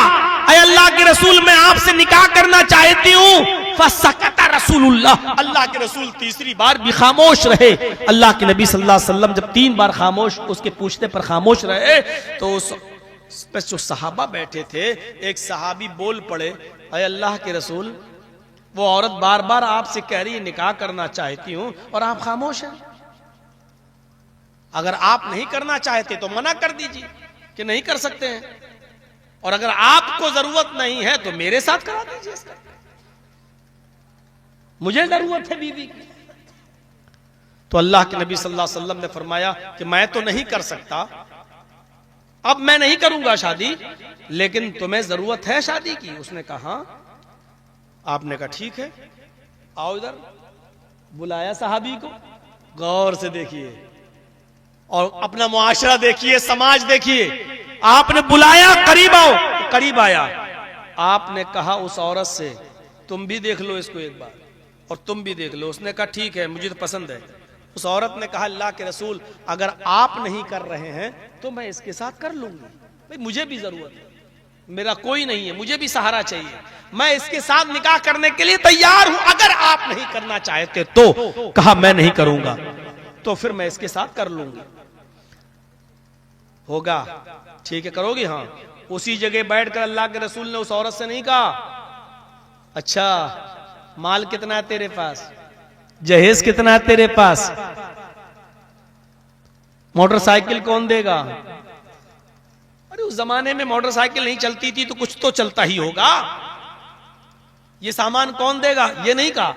अय अल्लाह के रसूल मैं आपसे निकाह करना चाहती हूं। फसकता रसूलुल्लाह, अल्लाह के रसूल तीसरी बार भी खामोश रहे। अल्लाह के नबी सल्लल्लाहु अलैहि वसल्लम जब 3 बार खामोश, उसके पूछने पर खामोश रहे, तो उस पे जो सहाबा बैठे थे, एक सहाबी बोल पड़े, अय अल्लाह के रसूल वो औरत बार बार आपसे कह रही है निकाह करना चाहती हूं और आप खामोश हैं। अगर आप नहीं करना चाहते तो मना कर दीजिए कि नहीं कर सकते हैं, और अगर आपको जरूरत नहीं है तो मेरे साथ करा दीजिए इसका। मुझे जरूरत है बीवी की। तो अल्लाह के नबी सल्लल्लाहु अलैहि वसल्लम ने फरमाया कि मैं तो नहीं कर सकता, अब मैं नहीं करूंगा शादी, लेकिन तुम्हें जरूरत है शादी की? उसने कहा आपने कहा ठीक है, आओ इधर। बुलाया सहाबी को, गौर से देखिए और अपना मुआशरा देखिए, समाज देखिए। आपने बुलाया, करीब आओ, करीब आया। आपने कहा उस औरत से, तुम भी देख लो इसको एक बार, और तुम भी देख लो। उसने कहा ठीक है, मुझे तो पसंद है। उस औरत ने कहा अल्लाह के रसूल, अगर आप नहीं कर रहे हैं तो मैं इसके साथ कर लूंगी। भाई मुझे भी जरूरत है, मेरा कोई नहीं है, मुझे भी सहारा चाहिए, मैं इसके साथ निकाह करने के लिए तैयार हूं, अगर आप नहीं करना चाहते तो। कहा मैं नहीं करूंगा, तो फिर मैं इसके साथ कर लूंगी। होगा, ठीक है, करोगी? हाँ। उसी जगह बैठकर अल्लाह के रसूल ने उस औरत से नहीं कहा अच्छा माल कितना है तेरे पास, जहेज कितना है तेरे पास, मोटरसाइकिल कौन देगा? अरे उस जमाने में मोटरसाइकिल नहीं चलती थी तो कुछ तो चलता ही होगा, ये सामान कौन देगा, ये नहीं कहा।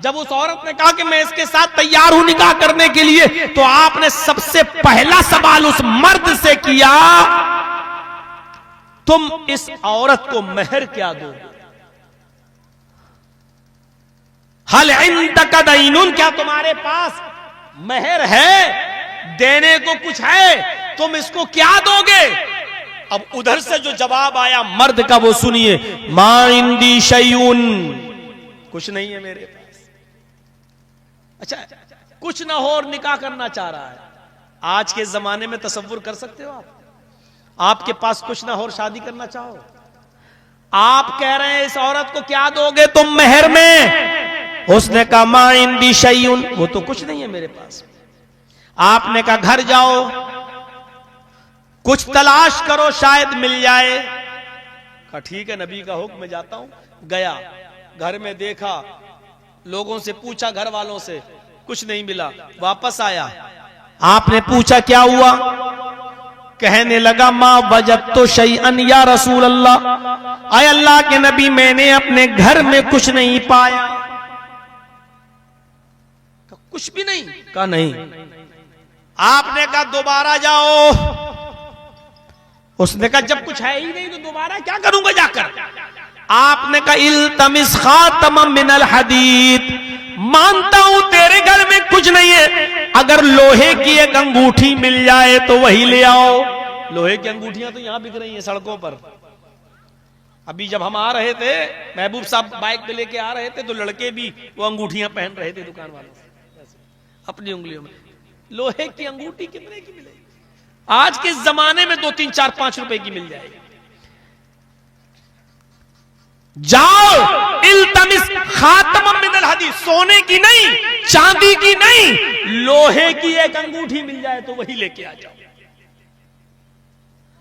जब उस औरत ने कहा कि मैं इसके साथ तैयार हूं निकाह करने के लिए, तो आपने सबसे पहला सवाल उस मर्द से किया, तुम इस औरत को मेहर क्या दोगे? हल इंदक दैनुन, क्या तुम्हारे पास मेहर है, देने को कुछ है, तुम इसको क्या दोगे? अब उधर से जो जवाब आया मर्द का वो सुनिए, मा इंदी शैउन, कुछ नहीं है मेरे पास। अच्छा, कुछ ना हो और निकाह करना चाह रहा है। आज के जमाने में तसव्वुर कर सकते हो आप? आपके पास कुछ ना हो और शादी करना चाहो, आप कह रहे हैं इस औरत को क्या दोगे तुम मेहर में? उसने कहा मा इंदी शैउन, वो तो कुछ नहीं है मेरे पास। आपने कहा घर जाओ, कुछ तलाश करो, शायद मिल जाए। कहा ठीक है, नबी का हुक्म, मैं जाता हूं। गया, घर में देखा, लोगों से पूछा, घर वालों से, कुछ नहीं मिला। वापस आया, आपने पूछा क्या हुआ? कहने लगा मा वजदतु शैअन या रसूल अल्लाह, आय अल्लाह के नबी मैंने अपने घर में कुछ नहीं पाया। कुछ भी नहीं? कहा नहीं। आपने कहा दोबारा जाओ। उसने कहा जब कुछ है ही नहीं तो दोबारा क्या करूंगा जाकर? आपने कहा इल्तमिस खातम मिनल हदीद, मानता हूं तेरे घर में कुछ नहीं है, अगर लोहे की एक अंगूठी मिल जाए तो वही ले आओ। लोहे की अंगूठियां तो यहां बिक रही हैं सड़कों पर। अभी जब हम आ रहे थे, महबूब साहब बाइक पे लेके आ रहे थे, तो लड़के भी वो अंगूठियां पहन रहे थे दुकान वालों से अपनी उंगलियों में। लोहे की अंगूठी कितने की मिलेगी? आज के जमाने में 2, 3, 4, 5 रुपए की मिल जाएगी। जाओ इल्तमिस खातम मिनल हदीद, सोने की नहीं, चांदी की नहीं, लोहे की एक अंगूठी मिल जाए तो वही लेके आ जाओ।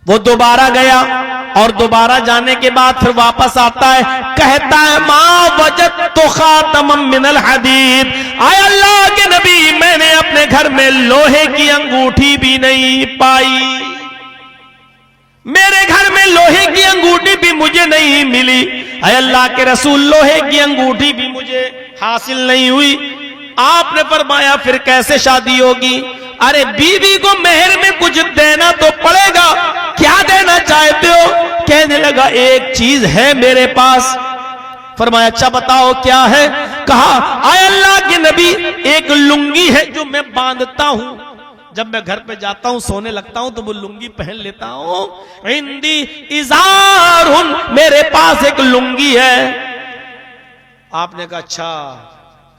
वो दोबारा गया और दोबारा जाने के बाद फिर वापस आता है, कहता है मा वजदतु खातम मिनल हदीद, आय अल्लाह के नबी मैंने अपने घर में लोहे की अंगूठी भी नहीं पाई, मेरे घर में लोहे की अंगूठी भी मुझे नहीं मिली। अय अल्लाह के रसूल लोहे की अंगूठी भी मुझे हासिल नहीं हुई। आपने फरमाया फिर कैसे शादी होगी? अरे बीवी को मेहर में कुछ देना तो पड़ेगा, क्या देना चाहते हो? कहने लगा एक चीज है मेरे पास। फरमाया अच्छा बताओ क्या है? कहा आय अल्लाह के नबी एक लुंगी है जो मैं बांधता हूं, जब मैं घर पे जाता हूं सोने लगता हूं तो वो लुंगी पहन लेता हूं। इंदी इज़ारुन, मेरे पास एक लुंगी है। आपने कहा अच्छा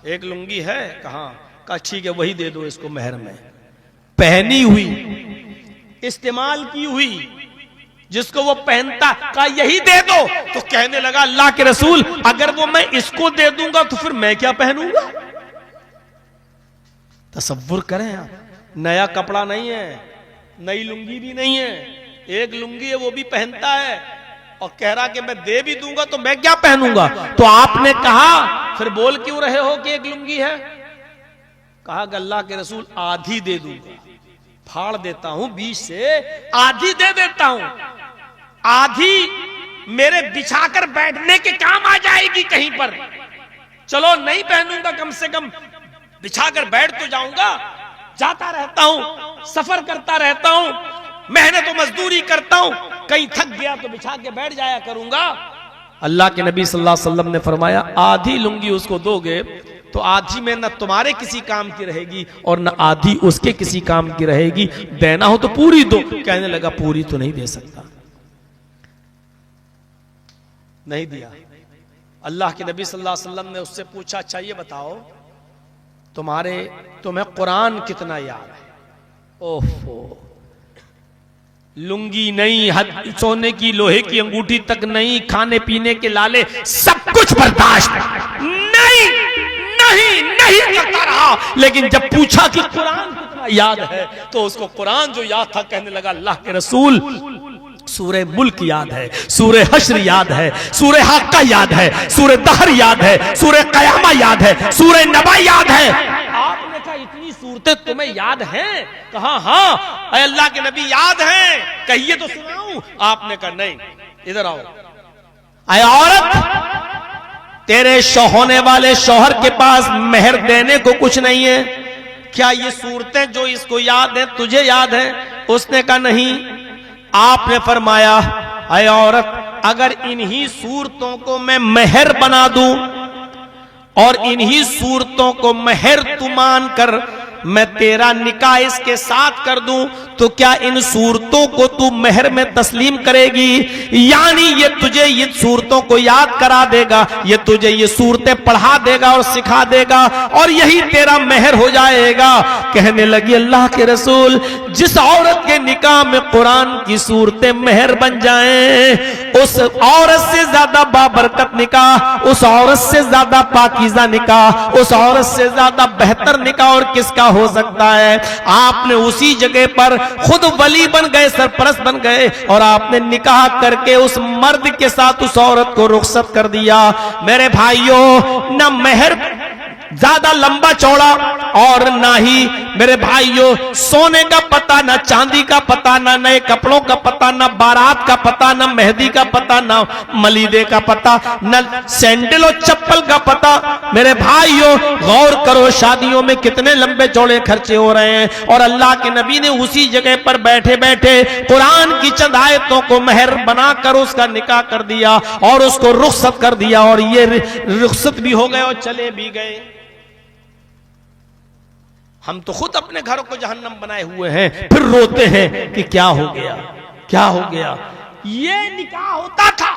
एक लुंगी है? कहा ठीक है वही दे दो इसको मेहर में। पहनी हुई, इस्तेमाल की हुई, जिसको वो पहनता, कहा यही दे दो। तो कहने लगा अल्लाह के रसूल अगर वो मैं इसको दे दूंगा तो फिर मैं क्या पहनूंगा? तसव्वुर करें आप, नया कपड़ा नहीं है, नई लुंगी भी नहीं है, एक लुंगी है वो भी पहनता है, और कह रहा कि मैं दे भी दूंगा तो मैं क्या पहनूंगा? तो आपने कहा फिर बोल क्यों रहे हो कि एक लुंगी है? कहा कि अल्लाह के रसूल आधी दे दूंगा, फाड़ देता हूं बीच से, आधी दे देता हूं, आधी मेरे बिछाकर बैठने के काम आ जाएगी कहीं पर। चलो नहीं पहनूंगा, कम से कम बिछाकर बैठ तो जाऊंगा, जाता रहता हूं, सफर करता रहता हूं, मेहनत और मजदूरी करता हूं, कहीं थक गया तो बिछा के बैठ जाया करूंगा। अल्लाह के नबी सल्लल्लाहु अलैहि वसल्लम ने फरमाया, आधी लुंगी उसको दोगे तो आधी में न तुम्हारे किसी काम की रहेगी और न आधी उसके किसी काम की रहेगी, देना हो तो पूरी दो। कहने लगा पूरी तो नहीं दे सकता, नहीं दिया। अल्लाह के नबी सल्लल्लाहु अलैहि वसल्लम ने उससे पूछा, अच्छा ये बताओ तुम्हें कुरान कितना याद है? ओहो, लुंगी नहीं, सोने की लोहे की अंगूठी तक नहीं, खाने पीने के लाले सब कुछ बर्दाश्त नहीं नहीं नहीं करता रहा, लेकिन जब पूछा कि कुरान कितना याद है तो उसको कुरान जो याद था, कहने लगा अल्लाह के रसूल सूरे मुल्क याद है, सूरे हश्र याद है, सूरे हाक्का याद है, सूरे दहर याद है, सूरे कयामा याद है, सूरे नबा याद है। आपने कहा इतनी सूरतें तुम्हें याद हैं? कहा हाँ अय अल्लाह के नबी याद हैं, कहिए तो सुनाऊं। आपने कहा नहीं, इधर आओ। अय औरत, तेरे होने वाले शौहर के पास मेहर देने को कुछ नहीं है क्या? ये सूरतें जो इसको याद है तुझे याद है? उसने कहा नहीं। आपने फरमाया, अय औरत, अगर इन्हीं सूरतों को मैं मेहर बना दूं और इन्हीं सूरतों को मेहर तू मान कर मैं तेरा निकाह इसके साथ कर दूं, तो क्या इन सूरतों को तू मेहर में तस्लीम करेगी? यानी ये तुझे ये सूरतों को याद करा देगा, ये तुझे ये सूरतें पढ़ा देगा और सिखा देगा और यही तेरा मेहर हो जाएगा। कहने लगी अल्लाह के रसूल, जिस औरत के निकाह में कुरान की सूरतें मेहर बन जाएं, उस औरत से ज्यादा बाबरकत निकाह, उस औरत से ज्यादा पाकीज़ा निकाह, उस औरत से ज्यादा बेहतर निकाह और किसका हो सकता है? आपने उसी जगह पर खुद वली बन गए, सरपरस्त बन गए और आपने निकाह करके उस मर्द के साथ उस औरत को रुखसत कर दिया। मेरे भाइयों, न मेहर ज्यादा लंबा चौड़ा और ना ही मेरे भाइयों सोने का पता, ना चांदी का पता, ना नए कपड़ों का पता, ना बारात का पता, ना मेहंदी का पता, ना मलीदे का पता, ना सैंडल और चप्पल का पता। मेरे भाइयों गौर करो, शादियों में कितने लंबे चौड़े खर्चे हो रहे हैं और अल्लाह के नबी ने उसी जगह पर बैठे बैठे कुरान की चंद आयतों को मेहर बनाकर उसका निकाह कर दिया और उसको रुखसत कर दिया और ये रुखसत भी हो गए और चले भी गए। हम तो खुद अपने घरों को जहन्नम बनाए हुए हैं, फिर रोते हैं कि क्या हो गया, क्या हो गया। ये निकाह होता था,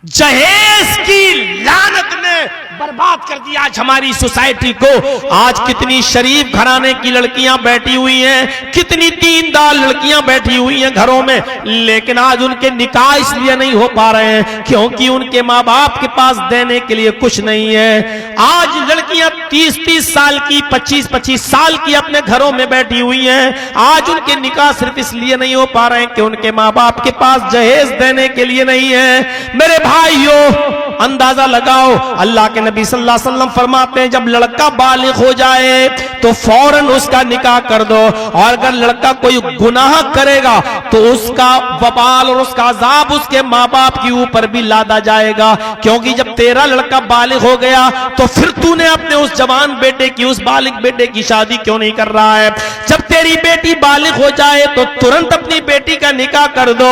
जहेज की लानत ने बर्बाद कर दिया आज हमारी सोसाइटी को। आज कितनी शरीफ घराने की लड़कियां बैठी हुई हैं, कितनी दीनदार लड़कियां बैठी हुई हैं घरों में, लेकिन आज उनके निकाह इसलिए नहीं हो पा रहे हैं क्योंकि उनके माँ बाप के पास देने के लिए कुछ नहीं है। आज लड़कियां 30-30 साल की, 25-25 साल की अपने घरों में बैठी हुई हैं। आज उनके निकाह सिर्फ इसलिए नहीं हो पा रहे हैं कि उनके माँ बाप के पास जहेज देने के लिए नहीं है। मेरे भाइयों अंदाजा लगाओ, अल्लाह के नबी सल्लल्लाहु अलैहि वसल्लम फरमाते हैं जब लड़का बालिग हो जाए तो फौरन उसका निकाह कर दो, और अगर लड़का कोई गुनाह करेगा तो उसका वबाल और उसका अजाब उसके माँ बाप के ऊपर भी लादा जाएगा। क्योंकि जब तेरा लड़का बालिग हो गया तो फिर तूने अपने उस जवान बेटे की, उस बालिग बेटे की शादी क्यों नहीं कर रहा है? जब तेरी बेटी बालिग हो जाए तो तुरंत अपनी बेटी का निकाह कर दो,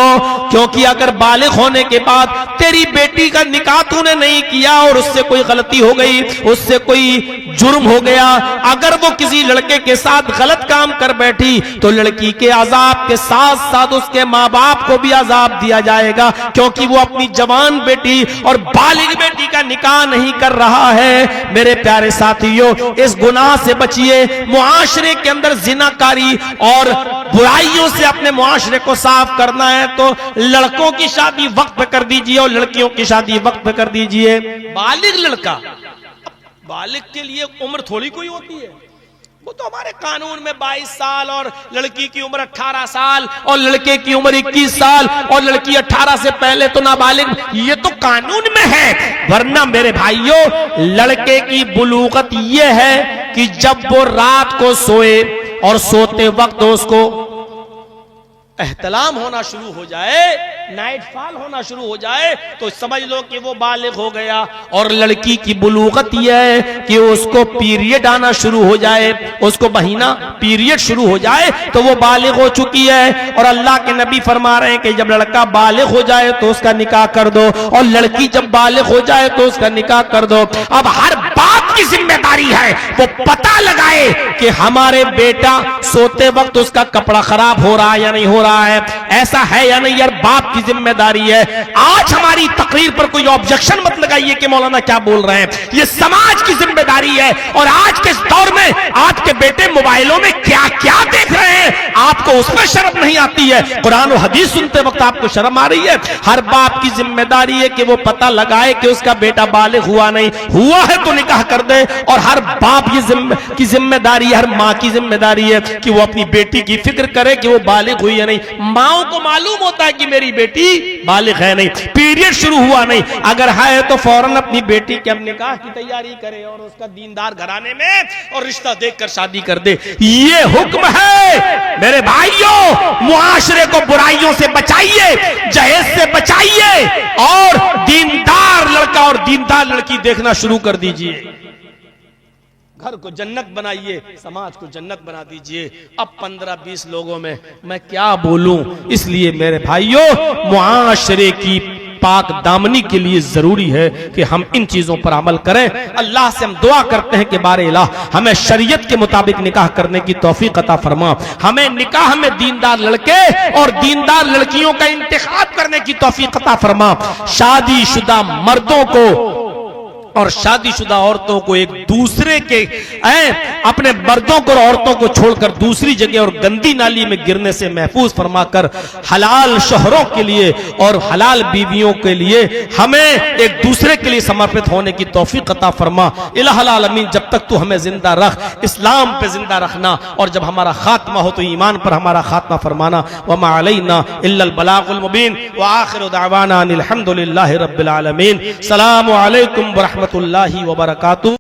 क्योंकि अगर बालिग होने के बाद तेरी बेटी का निकाह तूने नहीं किया और उससे कोई गलती हो गई, उससे कोई जुर्म हो गया, अगर वो किसी लड़के के साथ गलत काम कर बैठी तो लड़की के अजाब के साथ साथ उसके माँ बाप को भी अजाब दिया जाएगा, क्योंकि वो अपनी जवान बेटी और बालिग बेटी का निकाह नहीं कर रहा है। मेरे प्यारे साथियों, इस गुनाह से बचिए। मुआशरे के अंदर जिनाकारी और बुराइयों से अपने मुआशरे को साफ करना है तो लड़कों की शादी वक्त पे कर दीजिए और लड़कियों की शादी वक्त पे कर दीजिए। बालिग लड़का, बालिग के लिए उम्र थोड़ी कोई होती है, वो तो हमारे कानून में 22 साल और लड़की की उम्र 18 साल और लड़के की उम्र 21 साल और लड़की 18 से पहले तो नाबालिग, ये तो कानून में है। वरना मेरे भाइयों लड़के की बुलूगत ये है कि जब वो रात को सोए और सोते वक्त उसको एहतलाम होना शुरू हो जाए, नाइटफॉल होना शुरू हो जाए, तो समझ लो कि वो बालिग हो गया। और लड़की की बुलूगत यह है कि उसको पीरियड आना शुरू हो जाए, उसको महीना पीरियड शुरू हो जाए तो वो बालिग हो चुकी है। और अल्लाह के नबी फरमा रहे हैं कि जब लड़का बालिग हो जाए तो उसका निकाह कर दो, और लड़की जब बालिग हो जाए तो उसका निकाह कर दो। अब हर बाप की जिम्मेदारी है वो पता लगाए कि हमारे बेटा सोते वक्त उसका कपड़ा खराब हो रहा है या नहीं हो रहा है, ऐसा है या नहीं। यार बाप की जिम्मेदारी है। आज हमारी तकरीर पर कोई ऑब्जेक्शन मत लगाइए कि मौलाना क्या बोल रहे हैं, ये समाज की जिम्मेदारी है। और आज के इस दौर में आपके बेटे मोबाइलों में क्या क्या देख रहे हैं, आपको उसमें शर्म नहीं आती है। कुरान और हदीस सुनते वक्त आपको शर्म आ रही है। हर बाप की जिम्मेदारी है कि वो पता लगाए कि उसका बेटा बालिग हुआ नहीं हुआ है तो निकाह कर दे। और हर बाप की जिम्मेदारी है, हर माँ की जिम्मेदारी है कि वो अपनी बेटी की फिक्र करे कि वो बालिग हुई है नहीं। माओ को मालूम होता है कि मेरी बेटी बालिग है नहीं, पीरियड शुरू हुआ नहीं, अगर है तो फौरन अपनी बेटी के अब निकाह की तैयारी करे और उसका दीनदार घराने में और रिश्ता देखकर शादी कर दे। ये हुक्म है मेरे भाइयों। मुआशरे को बुराइयों से बचाइए, जहेज से बचाइए, और दीनदार लड़का और दीनदार लड़की देखना शुरू कर दीजिए। घर को जन्नत बनाइए, समाज को जन्नत बना दीजिए। अब 15-20 लोगों में मैं क्या बोलूं, इसलिए मेरे भाइयों मुआशरे की पाक दामनी के लिए जरूरी है कि हम इन चीजों पर अमल करें। अल्लाह से हम दुआ करते हैं कि बारे इलाह हमें शरीयत के मुताबिक निकाह करने की तौफीक अता फरमा, हमें निकाह में दीनदार लड़के और दीनदार लड़कियों का इंतखाब करने की तौफीक अता फरमा। शादीशुदा मर्दों को और शादीशुदा औरतों को एक दूसरे के अपने मर्दों को और औरतों को छोड़कर दूसरी जगह और गंदी नाली में गिरने से महफूज फरमाकर हलाल शोहरों के लिए और हलाल बीवियों के लिए हमें एक दूसरे के लिए समर्पित होने की तौफीक अता फरमा। इलाहुल आलमीन, जब तक तू हमें जिंदा रख, इस्लाम पे जिंदा रखना, और जब हमारा खात्मा हो तो ईमान पर हमारा खात्मा फरमाना। वमा अलैना इल्लल बलागुल मुबीन व आखिरु दअवाना अनिल हम्दुलिल्लाहि रब्बिल आलमीन। सलामु अलैकुम व रहमतुल्लाहि व बरकातुहू।